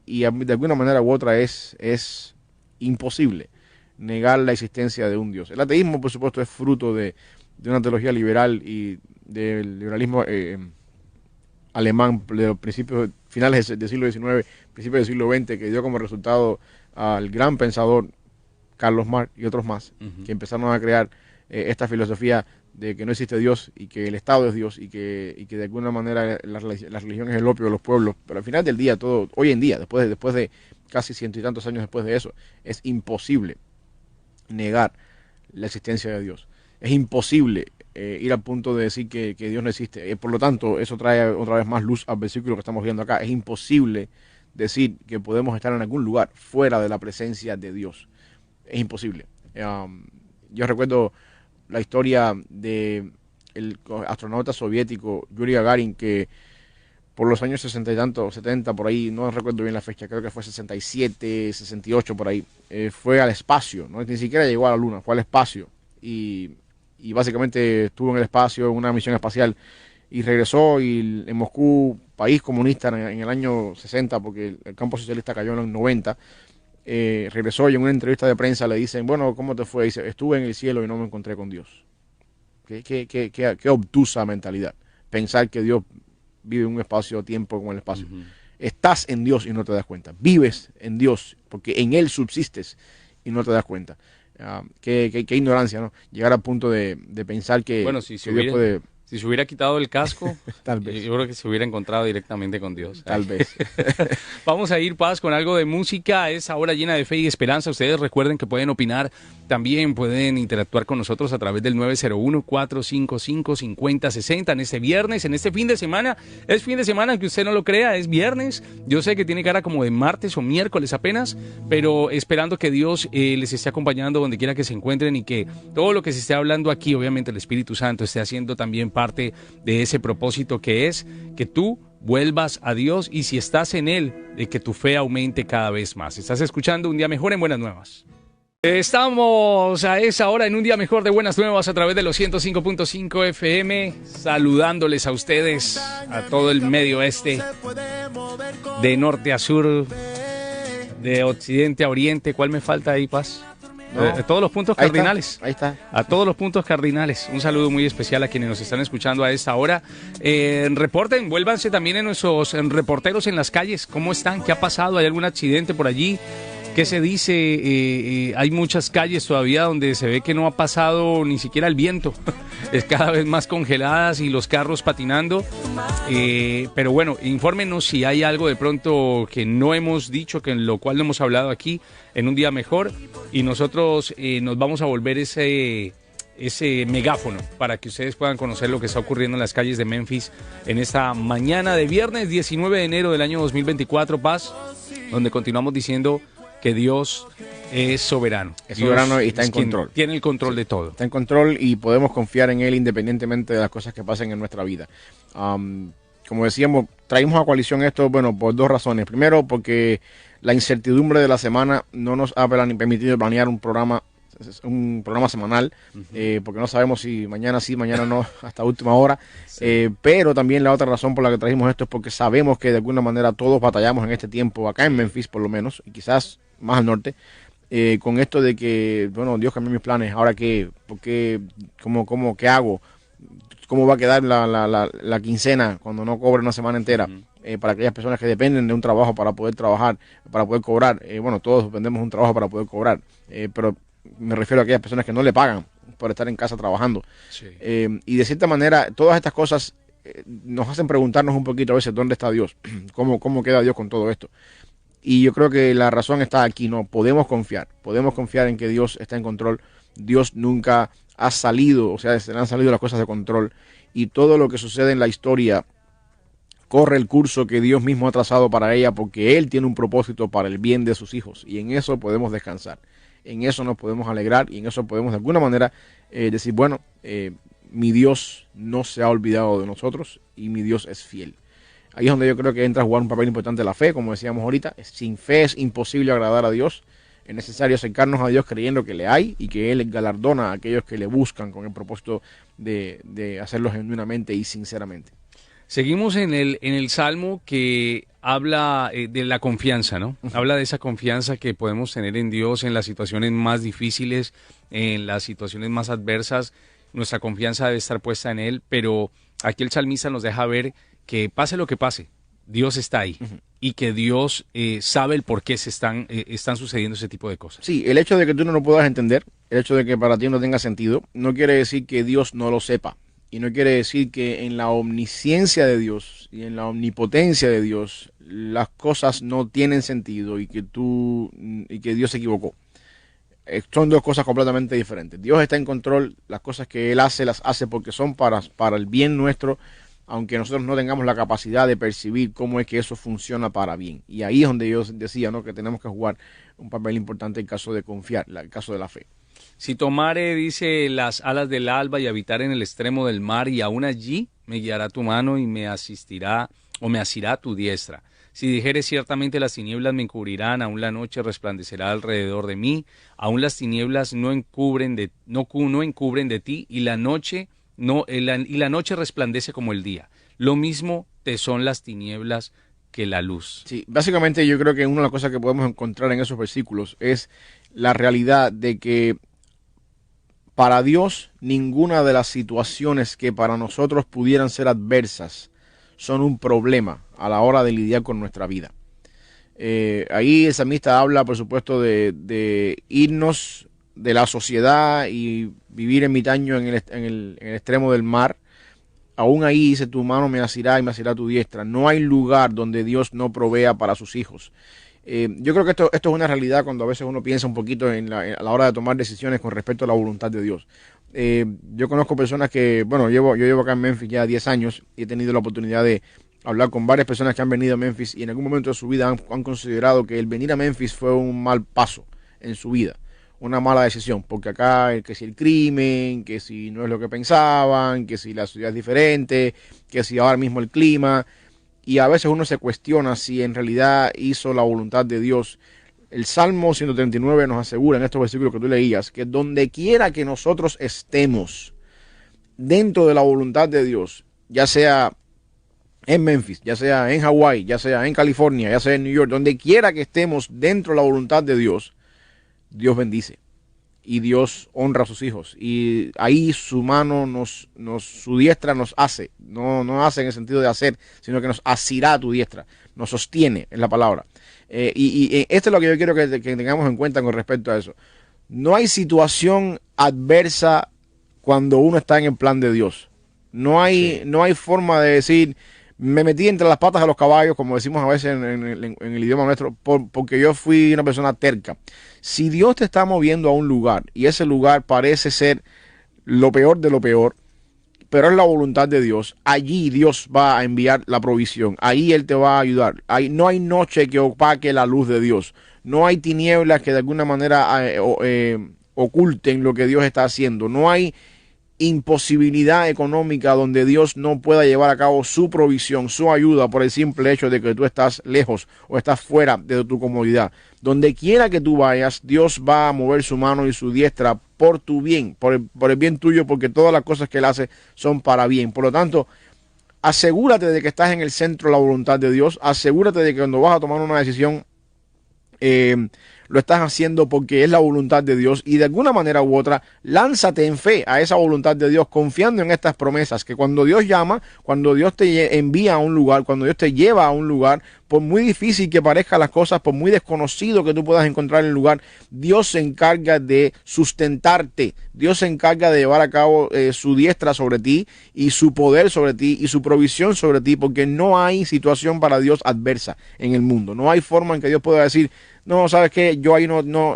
alguna manera u otra es imposible negar la existencia de un Dios. El ateísmo, por supuesto, es fruto de una teología liberal y del liberalismo alemán de los principios finales del siglo XIX, principios del siglo XX, que dio como resultado al gran pensador Carlos Marx y otros más, que empezaron a crear esta filosofía de que no existe Dios y que el Estado es Dios y que de alguna manera la religión es el opio de los pueblos. Pero al final del día, todo hoy en día, después de casi 100 y tantos años después de eso, es imposible negar la existencia de Dios. Es imposible ir al punto de decir que Dios no existe. Por lo tanto, eso trae otra vez más luz al versículo que estamos viendo acá. Es imposible decir que podemos estar en algún lugar fuera de la presencia de Dios. Es imposible. Yo recuerdo la historia de el astronauta soviético Yuri Gagarin, que por los años 60 y tanto, 70, por ahí, no recuerdo bien la fecha, creo que fue 67, 68, por ahí, fue al espacio, ¿no? Ni siquiera llegó a la Luna, fue al espacio y básicamente estuvo en el espacio en una misión espacial y regresó y en Moscú, país comunista en el año 60, porque el campo socialista cayó en los 90, regresó y en una entrevista de prensa le dicen, bueno, ¿cómo te fue? Dice, estuve en el cielo y no me encontré con Dios. Qué obtusa mentalidad, pensar que Dios vive en un espacio-tiempo como el espacio. Estás en Dios y no te das cuenta. Vives en Dios porque en Él subsistes y no te das cuenta. Qué ignorancia, ¿no? Llegar al punto de pensar que, bueno, que Dios puede... Si se hubiera quitado el casco, Tal vez. yo creo que se hubiera encontrado directamente con Dios. Tal vez. Vamos a ir, Paz, con algo de música. Es ahora llena de fe y esperanza. Ustedes recuerden que pueden opinar. También pueden interactuar con nosotros a través del 901-455-5060 en este viernes, en este fin de semana. Es fin de semana, aunque usted no lo crea, es viernes. Yo sé que tiene cara como de martes o miércoles apenas, pero esperando que Dios les esté acompañando donde quiera que se encuentren y que todo lo que se esté hablando aquí, obviamente el Espíritu Santo, esté haciendo también parte de ese propósito que es que tú vuelvas a Dios y si estás en Él, de que tu fe aumente cada vez más. Estás escuchando Un Día Mejor en Buenas Nuevas. Estamos a esa hora en Un Día Mejor de Buenas Nuevas a través de los 105.5 FM, saludándoles a ustedes, a todo el medio oeste, de norte a sur, de occidente a oriente. ¿Cuál me falta ahí, Paz? No. Todos los puntos cardinales. Ahí está. A todos los puntos cardinales. Un saludo muy especial a quienes nos están escuchando a esta hora. Reporten, vuélvanse también en nuestros reporteros en las calles. ¿Cómo están? ¿Qué ha pasado? ¿Hay algún accidente por allí? ¿Qué se dice? Hay muchas calles todavía donde se ve que no ha pasado ni siquiera el viento. Es cada vez más congeladas y los carros patinando. Pero bueno, infórmenos si hay algo de pronto que no hemos dicho, que en lo cual no hemos hablado aquí en Un Día Mejor. Y nosotros nos vamos a volver ese megáfono para que ustedes puedan conocer lo que está ocurriendo en las calles de Memphis en esta mañana de viernes 19 de enero del año 2024, Paz, donde continuamos diciendo que Dios es soberano. Es soberano y está en control. Tiene el control de todo. Está en control y podemos confiar en Él independientemente de las cosas que pasen en nuestra vida. Como decíamos, traímos a coalición esto, bueno, por dos razones. Primero, porque la incertidumbre de la semana no nos ha permitido planear un programa semanal, porque no sabemos si mañana sí, mañana no, hasta última hora. Sí. Pero también la otra razón por la que trajimos esto es porque sabemos que de alguna manera todos batallamos en este tiempo, acá en Memphis por lo menos, y quizás más al norte, con esto de que, bueno, Dios cambió mis planes, ahora qué, qué hago, cómo va a quedar la quincena cuando no cobre una semana entera. Para aquellas personas que dependen de un trabajo para poder trabajar, para poder cobrar. Bueno, todos dependemos de un trabajo para poder cobrar, pero me refiero a aquellas personas que no le pagan por estar en casa trabajando. Sí. Y de cierta manera, todas estas cosas nos hacen preguntarnos un poquito a veces dónde está Dios, cómo queda Dios con todo esto. Y yo creo que la razón está aquí, ¿no? Podemos confiar en que Dios está en control. Dios nunca ha salido, o sea, se le han salido las cosas de control. Y todo lo que sucede en la historia corre el curso que Dios mismo ha trazado para ella, porque Él tiene un propósito para el bien de sus hijos. Y en eso podemos descansar. En eso nos podemos alegrar y en eso podemos de alguna manera decir, bueno, mi Dios no se ha olvidado de nosotros y mi Dios es fiel. Ahí es donde yo creo que entra a jugar un papel importante la fe, como decíamos ahorita. Sin fe es imposible agradar a Dios. Es necesario acercarnos a Dios creyendo que le hay y que Él galardona a aquellos que le buscan con el propósito de hacerlo genuinamente y sinceramente. Seguimos en el Salmo que habla de la confianza, ¿no? Habla de esa confianza que podemos tener en Dios en las situaciones más difíciles, en las situaciones más adversas. Nuestra confianza debe estar puesta en Él, pero aquí el salmista nos deja ver que pase lo que pase, Dios está ahí y que Dios sabe el por qué están sucediendo ese tipo de cosas. Sí, el hecho de que tú no lo puedas entender, el hecho de que para ti no tenga sentido, no quiere decir que Dios no lo sepa. Y no quiere decir que en la omnisciencia de Dios y en la omnipotencia de Dios las cosas no tienen sentido y que Dios se equivocó. Son dos cosas completamente diferentes. Dios está en control, las cosas que Él hace, las hace porque son para el bien nuestro, aunque nosotros no tengamos la capacidad de percibir cómo es que eso funciona para bien. Y ahí es donde yo decía, ¿no?, que tenemos que jugar un papel importante en caso de confiar, en caso de la fe. Si tomare, dice, las alas del alba y habitar en el extremo del mar, y aún allí me guiará tu mano y me asistirá o me asirá tu diestra. Si dijere ciertamente las tinieblas me encubrirán, aún la noche resplandecerá alrededor de mí, aún las tinieblas no encubren de ti, y la noche y la noche resplandece como el día. Lo mismo te son las tinieblas que la luz. Sí, básicamente yo creo que una de las cosas que podemos encontrar en esos versículos es la realidad de que para Dios ninguna de las situaciones que para nosotros pudieran ser adversas son un problema a la hora de lidiar con nuestra vida. Ahí el salmista habla, por supuesto, de irnos de la sociedad y vivir ermitaño en el extremo del mar. Aún ahí dice, tu mano me asirá y me asirá tu diestra. No hay lugar donde Dios no provea para sus hijos. Yo creo que esto es una realidad cuando a veces uno piensa un poquito a la hora de tomar decisiones con respecto a la voluntad de Dios. Yo conozco personas que, bueno, yo llevo acá en Memphis ya 10 años y he tenido la oportunidad de hablar con varias personas que han venido a Memphis y en algún momento de su vida han considerado que el venir a Memphis fue un mal paso en su vida, una mala decisión, porque acá que si el crimen, que si no es lo que pensaban, que si la ciudad es diferente, que si ahora mismo el clima, y a veces uno se cuestiona si en realidad hizo la voluntad de Dios. El Salmo 139 nos asegura en estos versículos que tú leías que donde quiera que nosotros estemos dentro de la voluntad de Dios, ya sea en Memphis, ya sea en Hawái, ya sea en California, ya sea en New York, donde quiera que estemos dentro de la voluntad de Dios, Dios bendice y Dios honra a sus hijos. Y ahí su mano su diestra nos hace, no hace en el sentido de hacer, sino que nos asirá tu diestra, nos sostiene, es la palabra. Y esto es lo que yo quiero que tengamos en cuenta con respecto a eso. No hay situación adversa cuando uno está en el plan de Dios. No hay forma de decir, me metí entre las patas de los caballos, como decimos a veces en el idioma nuestro, porque yo fui una persona terca. Si Dios te está moviendo a un lugar y ese lugar parece ser lo peor de lo peor, pero es la voluntad de Dios, allí Dios va a enviar la provisión, ahí Él te va a ayudar. Ahí no hay noche que opaque la luz de Dios, no hay tinieblas que de alguna manera oculten lo que Dios está haciendo, no hay imposibilidad económica donde Dios no pueda llevar a cabo su provisión, su ayuda por el simple hecho de que tú estás lejos o estás fuera de tu comodidad. Donde quiera que tú vayas, Dios va a mover su mano y su diestra por tu bien, por el bien tuyo, porque todas las cosas que Él hace son para bien. Por lo tanto, asegúrate de que estás en el centro de la voluntad de Dios, asegúrate de que cuando vas a tomar una decisión, lo estás haciendo porque es la voluntad de Dios y de alguna manera u otra lánzate en fe a esa voluntad de Dios confiando en estas promesas que cuando Dios llama, cuando Dios te envía a un lugar, cuando Dios te lleva a un lugar, por muy difícil que parezcan las cosas, por muy desconocido que tú puedas encontrar en el lugar, Dios se encarga de sustentarte, Dios se encarga de llevar a cabo su diestra sobre ti y su poder sobre ti y su provisión sobre ti, porque no hay situación para Dios adversa en el mundo, no hay forma en que Dios pueda decir, no, ¿sabes qué? Yo ahí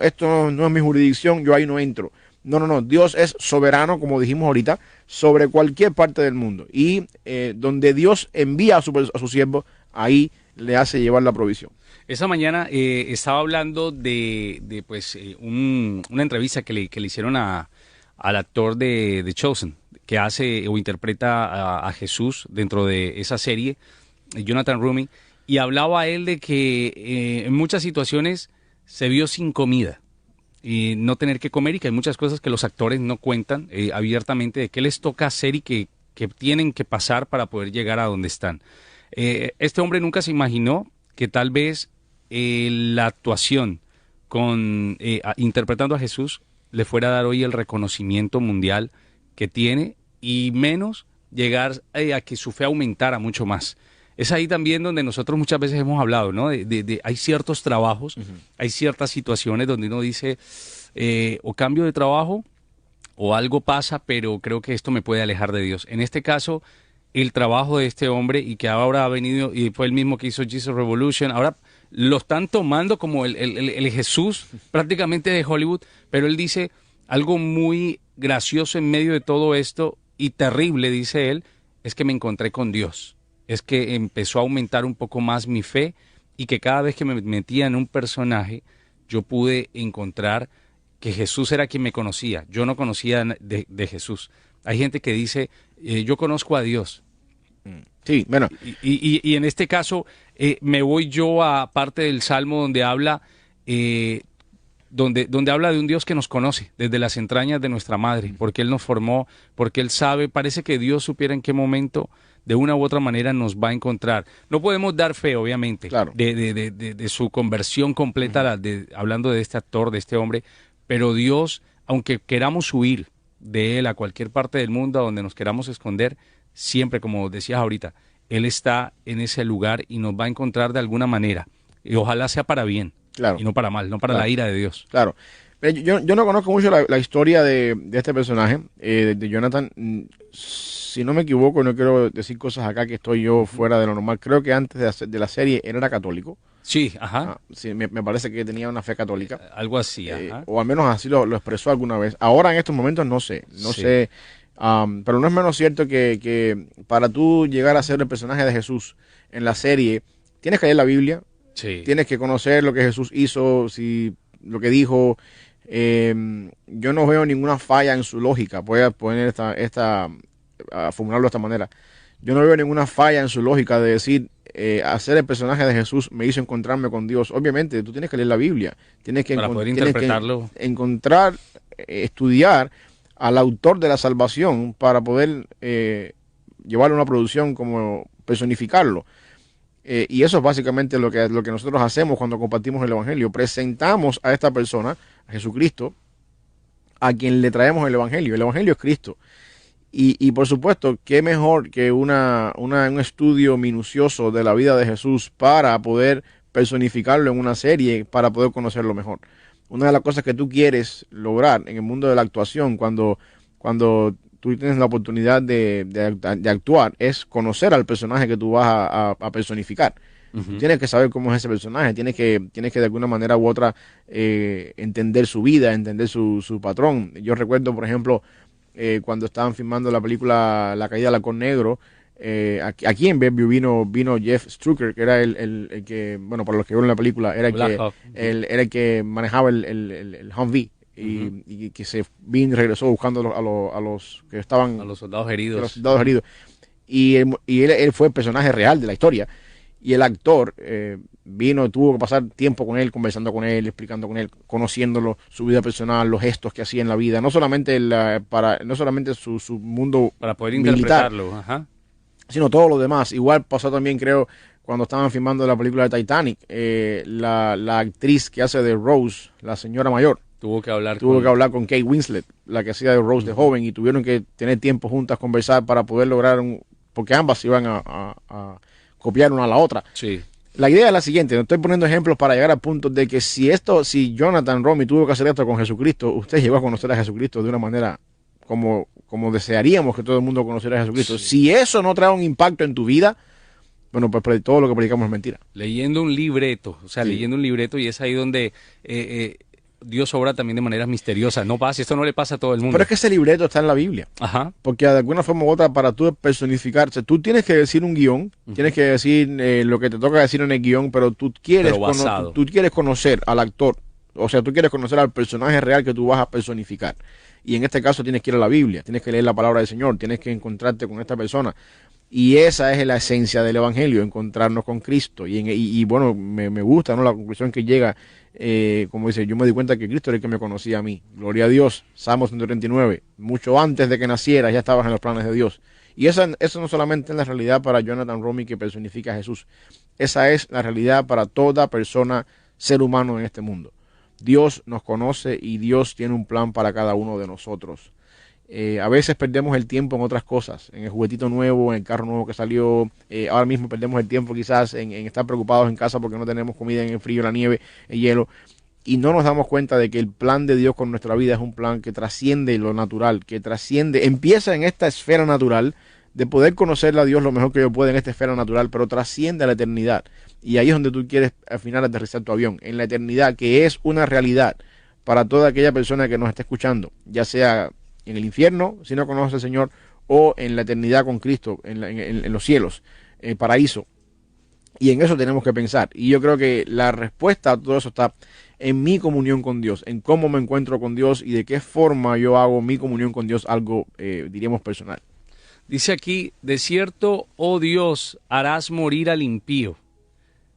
esto no es mi jurisdicción, yo ahí no entro. No, Dios es soberano, como dijimos ahorita, sobre cualquier parte del mundo. Y donde Dios envía a su siervo, ahí le hace llevar la provisión. Esa mañana estaba hablando de una entrevista que le hicieron al actor de The Chosen, que hace o interpreta a Jesús dentro de esa serie, Jonathan Roumie. Y hablaba él de que en muchas situaciones se vio sin comida y no tener que comer y que hay muchas cosas que los actores no cuentan abiertamente de qué les toca hacer y que tienen que pasar para poder llegar a donde están. Este hombre nunca se imaginó que tal vez la actuación interpretando a Jesús le fuera a dar hoy el reconocimiento mundial que tiene y menos llegar a que su fe aumentara mucho más. Es ahí también donde nosotros muchas veces hemos hablado, ¿no? Hay ciertos trabajos, hay ciertas situaciones donde uno dice, o cambio de trabajo o algo pasa, pero creo que esto me puede alejar de Dios. En este caso, el trabajo de este hombre y que ahora ha venido y fue el mismo que hizo Jesus Revolution, ahora lo están tomando como el Jesús prácticamente de Hollywood, pero él dice algo muy gracioso en medio de todo esto y terrible, dice él, es que me encontré con Dios. Es que empezó a aumentar un poco más mi fe y que cada vez que me metía en un personaje, yo pude encontrar que Jesús era quien me conocía. Yo no conocía de Jesús. Hay gente que dice, yo conozco a Dios. Sí, bueno. Y en este caso me voy yo a parte del Salmo donde habla, donde habla de un Dios que nos conoce desde las entrañas de nuestra madre, porque Él nos formó, porque Él sabe, parece que Dios supiera en qué momento de una u otra manera nos va a encontrar. No podemos dar fe, obviamente, Claro. de su conversión completa, hablando de este actor, de este hombre, pero Dios, aunque queramos huir de Él a cualquier parte del mundo, a donde nos queramos esconder, siempre, como decías ahorita, Él está en ese lugar y nos va a encontrar de alguna manera. Y ojalá sea para bien, Claro. y no para mal, no para la ira de Dios. Claro. Yo no conozco mucho la historia de este personaje, de Jonathan. Si no me equivoco, no quiero decir cosas acá que estoy yo fuera de lo normal. Creo que antes de la serie él era católico. Sí, ajá. Sí, me parece que tenía una fe católica. Algo así, ajá. O al menos así lo expresó alguna vez. Ahora en estos momentos no sé. Pero no es menos cierto que para tú llegar a ser el personaje de Jesús en la serie, tienes que leer la Biblia. Sí. Tienes que conocer lo que Jesús hizo, lo que dijo. Yo no veo ninguna falla en su lógica. Voy a poner a formularlo de esta manera. Yo no veo ninguna falla en su lógica de decir, hacer el personaje de Jesús me hizo encontrarme con Dios. Obviamente, tú tienes que leer la Biblia. Para poder interpretarlo. Encontrar, estudiar al autor de la salvación para poder llevarlo a una producción como personificarlo. Y eso es básicamente lo que nosotros hacemos cuando compartimos el Evangelio. Presentamos a esta persona, a Jesucristo, a quien le traemos el Evangelio. El Evangelio es Cristo. Y por supuesto, qué mejor que un estudio minucioso de la vida de Jesús para poder personificarlo en una serie, para poder conocerlo mejor. Una de las cosas que tú quieres lograr en el mundo de la actuación, cuando tú tienes la oportunidad de actuar, es conocer al personaje que tú vas a personificar. Uh-huh. Tienes que saber cómo es ese personaje, tienes que de alguna manera u otra entender su vida, entender su patrón. Yo recuerdo, por ejemplo, cuando estaban filmando la película La caída del halcón negro, aquí en Bellevue vino Jeff Strucker, que era el que, bueno, para los que vieron la película, era el que manejaba el Humvee. Y que se vino y regresó buscando a los que estaban... A los soldados heridos. A los soldados heridos. Y él fue el personaje real de la historia. Y el actor tuvo que pasar tiempo con él, conversando con él, explicando con él, conociéndolo, su vida personal, los gestos que hacía en la vida. No solamente su mundo para poder militar, interpretarlo, ajá, sino todo lo demás. Igual pasó también, creo, cuando estaban filmando la película de Titanic. La actriz que hace de Rose, la señora mayor, Tuvo que hablar con Kate Winslet, la que hacía de Rose de joven, y tuvieron que tener tiempo juntas, conversar para poder lograr porque ambas iban a copiar una a la otra. Sí. La idea es la siguiente, no estoy poniendo ejemplos para llegar al punto de que si Jonathan Romy tuvo que hacer esto con Jesucristo, usted llegó a conocer a Jesucristo de una manera como desearíamos que todo el mundo conociera a Jesucristo. Sí. Si eso no trae un impacto en tu vida, bueno, pues todo lo que predicamos es mentira. Leyendo un libreto, Sí. Y es ahí donde... Dios obra también de maneras misteriosas. No pasa, esto no le pasa a todo el mundo. Pero es que ese libreto está en la Biblia. Ajá. Porque de alguna forma u otra, para tú personificarse, tú tienes que decir un guión, tienes que decir lo que te toca decir en el guión, pero tú quieres conocer al actor, o sea, tú quieres conocer al personaje real que tú vas a personificar. Y en este caso tienes que ir a la Biblia, tienes que leer la palabra del Señor, tienes que encontrarte con esta persona. Y esa es la esencia del Evangelio, encontrarnos con Cristo. Y bueno, me gusta, ¿no?, la conclusión que llega. Como dice, yo me di cuenta que Cristo era el que me conocía a mí. Gloria a Dios. Salmo 139. Mucho antes de que naciera ya estabas en los planes de Dios. Y eso no solamente es la realidad para Jonathan Romy, que personifica a Jesús. Esa es la realidad para toda persona, ser humano en este mundo. Dios nos conoce y Dios tiene un plan para cada uno de nosotros. A veces perdemos el tiempo en otras cosas, en el juguetito nuevo, en el carro nuevo que salió. Ahora mismo perdemos el tiempo quizás en estar preocupados en casa porque no tenemos comida, en el frío, la nieve, el hielo, y no nos damos cuenta de que el plan de Dios con nuestra vida es un plan que trasciende lo natural, empieza en esta esfera natural, de poder conocerle a Dios lo mejor que yo pueda en esta esfera natural, pero trasciende a la eternidad. Y ahí es donde tú quieres al final aterrizar tu avión, en la eternidad, que es una realidad para toda aquella persona que nos esté escuchando, ya sea en el infierno, si no conoce al Señor, o en la eternidad con Cristo, en los cielos, en el paraíso. Y en eso tenemos que pensar. Y yo creo que la respuesta a todo eso está en mi comunión con Dios, en cómo me encuentro con Dios y de qué forma yo hago mi comunión con Dios algo, diríamos, personal. Dice aquí, de cierto, oh Dios, harás morir al impío.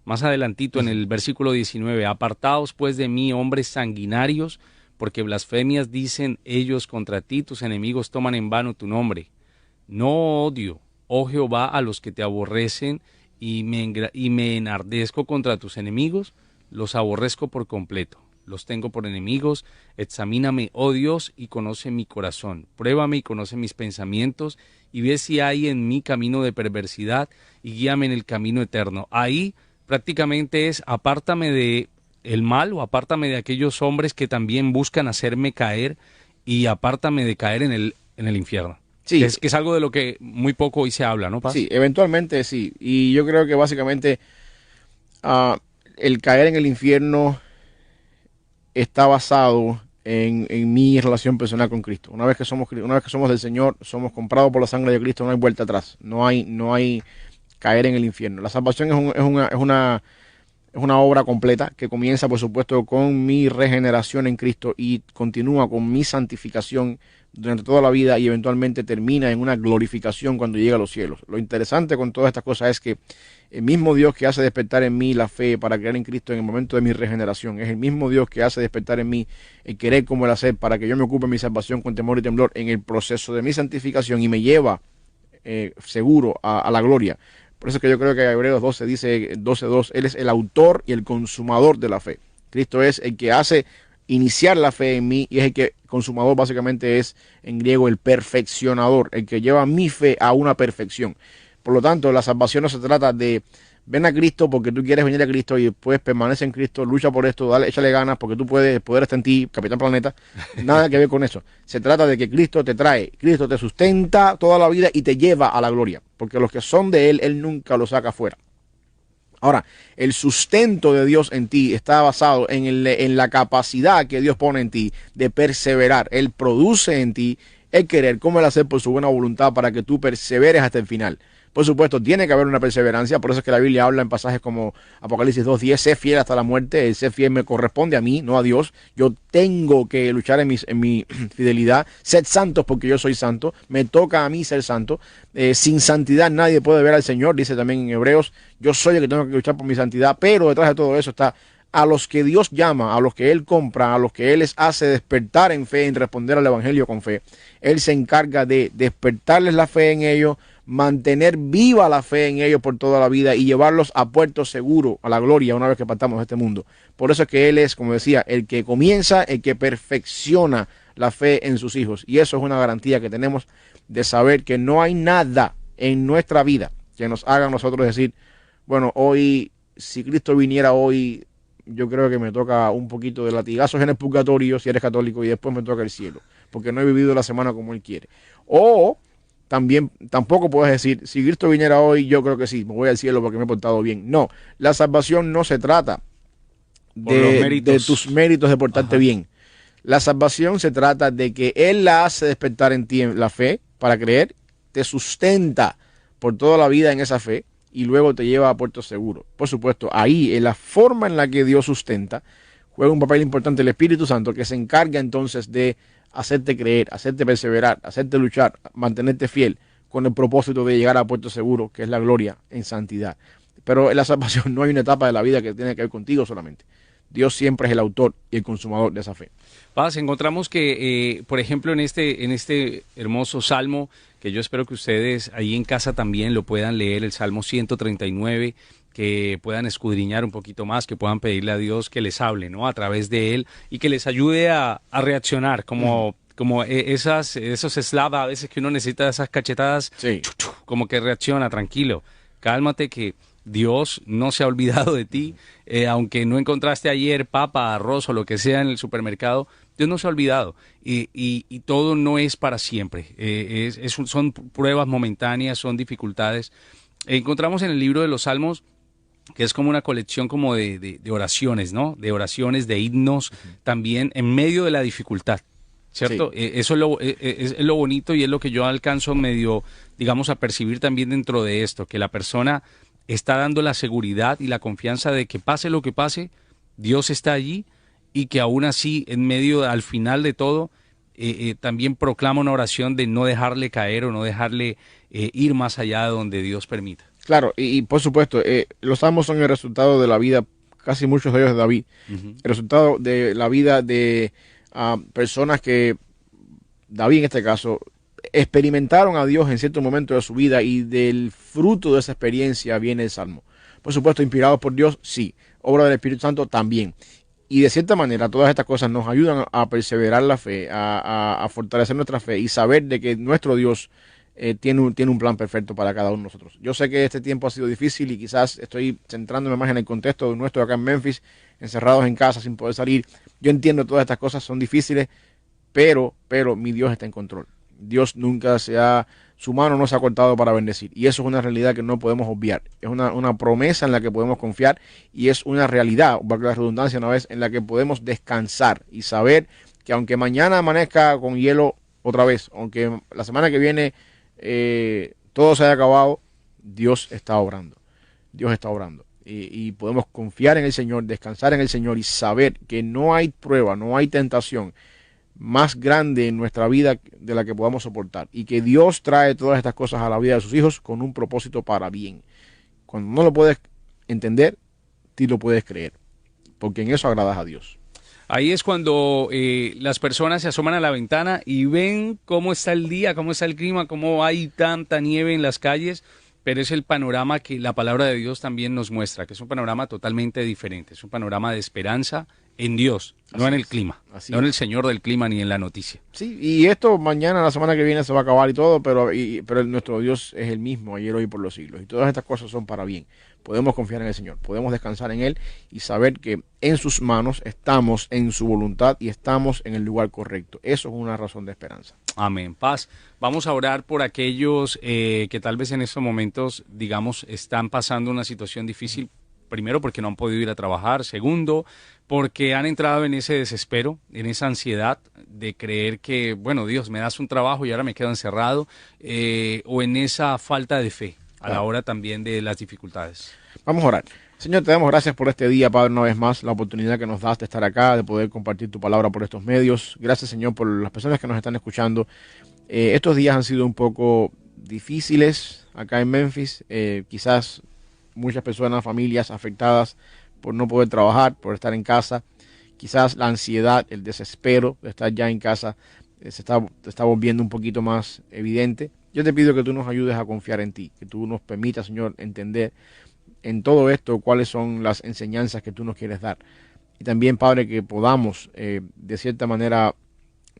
Más adelantito en el versículo 19, apartaos pues de mí, hombres sanguinarios, porque blasfemias dicen ellos contra ti, tus enemigos toman en vano tu nombre. No odio, oh Jehová, a los que te aborrecen, y me enardezco contra tus enemigos, los aborrezco por completo. Los tengo por enemigos, examíname, oh Dios, y conoce mi corazón. Pruébame y conoce mis pensamientos, y ve si hay en mí camino de perversidad, y guíame en el camino eterno. Ahí prácticamente es, apártame de el mal, o apártame de aquellos hombres que también buscan hacerme caer, y apártame de caer en el infierno. Sí. Que es algo de lo que muy poco hoy se habla, ¿no, Paz? Sí, eventualmente sí. Y yo creo que básicamente el caer en el infierno está basado en mi relación personal con Cristo. Una vez que somos del Señor, somos comprados por la sangre de Cristo, no hay vuelta atrás. No hay caer en el infierno. La salvación es una obra completa que comienza, por supuesto, con mi regeneración en Cristo y continúa con mi santificación durante toda la vida y eventualmente termina en una glorificación cuando llega a los cielos. Lo interesante con todas estas cosas es que el mismo Dios que hace despertar en mí la fe para creer en Cristo en el momento de mi regeneración, es el mismo Dios que hace despertar en mí el querer como el hacer para que yo me ocupe de mi salvación con temor y temblor en el proceso de mi santificación y me lleva seguro a la gloria. Por eso es que yo creo que Hebreos 12 dice, 12:2, Él es el autor y el consumador de la fe. Cristo es el que hace iniciar la fe en mí y es el que, consumador básicamente es en griego el perfeccionador, el que lleva mi fe a una perfección. Por lo tanto, la salvación no se trata de ven a Cristo porque tú quieres venir a Cristo y después permanece en Cristo, lucha por esto, dale, échale ganas porque tú puedes, el poder está en ti, Capitán Planeta. Nada que ver con eso. Se trata de que Cristo te trae, Cristo te sustenta toda la vida y te lleva a la gloria, porque los que son de Él nunca los saca fuera. Ahora, el sustento de Dios en ti está basado en la capacidad que Dios pone en ti de perseverar. Él produce en ti el querer, como el hacer por su buena voluntad para que tú perseveres hasta el final. Por supuesto, tiene que haber una perseverancia, por eso es que la Biblia habla en pasajes como Apocalipsis 2:10, sé fiel hasta la muerte, el ser fiel me corresponde a mí, no a Dios. Yo tengo que luchar en mi fidelidad, sed santos porque yo soy santo, me toca a mí ser santo. Sin santidad nadie puede ver al Señor, dice también en Hebreos, yo soy el que tengo que luchar por mi santidad, pero detrás de todo eso está a los que Dios llama, a los que Él compra, a los que Él les hace despertar en fe, en responder al Evangelio con fe. Él se encarga de despertarles la fe en ellos, mantener viva la fe en ellos por toda la vida y llevarlos a puerto seguro, a la gloria, una vez que partamos de este mundo. Por eso es que Él es, como decía, el que comienza, el que perfecciona la fe en sus hijos. Y eso es una garantía que tenemos de saber que no hay nada en nuestra vida que nos haga a nosotros decir, bueno, hoy, si Cristo viniera hoy, yo creo que me toca un poquito de latigazos en el purgatorio si eres católico y después me toca el cielo, porque no he vivido la semana como Él quiere. O tampoco puedes decir, si Cristo viniera hoy, yo creo que sí, me voy al cielo porque me he portado bien. No, la salvación no se trata de tus méritos de portarte bien. La salvación se trata de que Él la hace despertar en ti en la fe para creer, te sustenta por toda la vida en esa fe y luego te lleva a puerto seguro. Por supuesto, ahí en la forma en la que Dios sustenta, juega un papel importante el Espíritu Santo que se encarga entonces de hacerte creer, hacerte perseverar, hacerte luchar, mantenerte fiel con el propósito de llegar a puerto seguro, que es la gloria en santidad. Pero en la salvación no hay una etapa de la vida que tiene que ver contigo solamente. Dios siempre es el autor y el consumador de esa fe. Paz, encontramos que, por ejemplo, en este hermoso salmo, que yo espero que ustedes ahí en casa también lo puedan leer, el Salmo 139, que puedan escudriñar un poquito más, que puedan pedirle a Dios que les hable, ¿no? A través de él y que les ayude a reaccionar, como esos eslava a veces que uno necesita esas cachetadas, sí. Como que reacciona, tranquilo, cálmate que Dios no se ha olvidado de ti, aunque no encontraste ayer papa, arroz o lo que sea en el supermercado, Dios no se ha olvidado y todo no es para siempre, son pruebas momentáneas, son dificultades. Encontramos en el libro de los Salmos que es como una colección como de oraciones, ¿no? De oraciones, de himnos, también en medio de la dificultad, ¿cierto? Sí. Eso es lo bonito y es lo que yo alcanzo medio, digamos, a percibir también dentro de esto, que la persona está dando la seguridad y la confianza de que pase lo que pase, Dios está allí y que aún así, en medio, al final de todo, también proclama una oración de no dejarle caer o no dejarle ir más allá de donde Dios permita. Claro, y por supuesto, los salmos son el resultado de la vida, casi muchos de ellos de David, el resultado de la vida de personas que, David en este caso, experimentaron a Dios en cierto momento de su vida, y del fruto de esa experiencia viene el salmo. Por supuesto, inspirados por Dios, sí. Obra del Espíritu Santo, también. Y de cierta manera, todas estas cosas nos ayudan a perseverar la fe, a fortalecer nuestra fe y saber de que nuestro Dios tiene un plan perfecto para cada uno de nosotros. Yo sé que este tiempo ha sido difícil y quizás estoy centrándome más en el contexto nuestro acá en Memphis, encerrados en casa sin poder salir. Yo entiendo todas estas cosas son difíciles, pero mi Dios está en control. Dios nunca su mano no se ha cortado para bendecir, y eso es una realidad que no podemos obviar. Es una promesa en la que podemos confiar, y es una realidad, valga la redundancia una vez, en la que podemos descansar y saber que aunque mañana amanezca con hielo otra vez, aunque la semana que viene todo se haya acabado, Dios está obrando. Dios está obrando. Y podemos confiar en el Señor, descansar en el Señor y saber que no hay prueba, no hay tentación más grande en nuestra vida de la que podamos soportar, y que Dios trae todas estas cosas a la vida de sus hijos con un propósito para bien. Cuando no lo puedes entender, tú lo puedes creer, porque en eso agradas a Dios. Ahí es cuando las personas se asoman a la ventana y ven cómo está el día, cómo está el clima, cómo hay tanta nieve en las calles, pero es el panorama que la palabra de Dios también nos muestra, que es un panorama totalmente diferente, es un panorama de esperanza en Dios, no en el clima, no en el Señor del clima ni en la noticia. Sí, y esto mañana, la semana que viene se va a acabar y todo, pero nuestro Dios es el mismo ayer, hoy y por los siglos, y todas estas cosas son para bien. Podemos confiar en el Señor, podemos descansar en Él y saber que en sus manos estamos, en su voluntad, y estamos en el lugar correcto. Eso es una razón de esperanza. Amén. Paz. Vamos a orar por aquellos que tal vez en estos momentos, digamos, están pasando una situación difícil. Primero, porque no han podido ir a trabajar. Segundo, porque han entrado en ese desespero, en esa ansiedad de creer que, bueno, Dios, me das un trabajo y ahora me quedo encerrado, o en esa falta de fe a la hora también de las dificultades. Vamos a orar. Señor, te damos gracias por este día, Padre, una vez más, la oportunidad que nos das de estar acá, de poder compartir tu palabra por estos medios. Gracias, Señor, por las personas que nos están escuchando. Estos días han sido un poco difíciles acá en Memphis. Quizás muchas personas, familias afectadas por no poder trabajar, por estar en casa. Quizás la ansiedad, el desespero de estar ya en casa se está volviendo un poquito más evidente. Yo te pido que tú nos ayudes a confiar en ti, que tú nos permitas, Señor, entender en todo esto cuáles son las enseñanzas que tú nos quieres dar. Y también, Padre, que podamos de cierta manera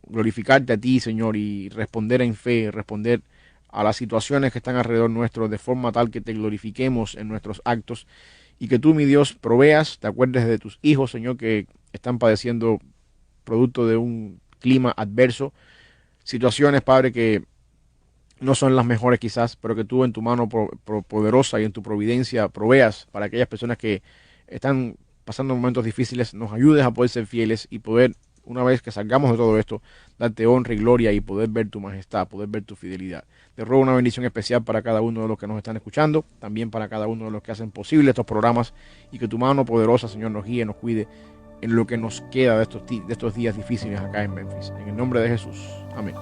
glorificarte a ti, Señor, y responder en fe, responder a las situaciones que están alrededor nuestro de forma tal que te glorifiquemos en nuestros actos, y que tú, mi Dios, proveas, te acuerdes de tus hijos, Señor, que están padeciendo producto de un clima adverso, situaciones, Padre, que no son las mejores quizás, pero que tú en tu mano poderosa y en tu providencia proveas para aquellas personas que están pasando momentos difíciles, nos ayudes a poder ser fieles y poder, una vez que salgamos de todo esto, darte honra y gloria y poder ver tu majestad, poder ver tu fidelidad. Te ruego una bendición especial para cada uno de los que nos están escuchando, también para cada uno de los que hacen posible estos programas, y que tu mano poderosa, Señor, nos guíe, nos cuide en lo que nos queda de estos días difíciles acá en Memphis. En el nombre de Jesús. Amén.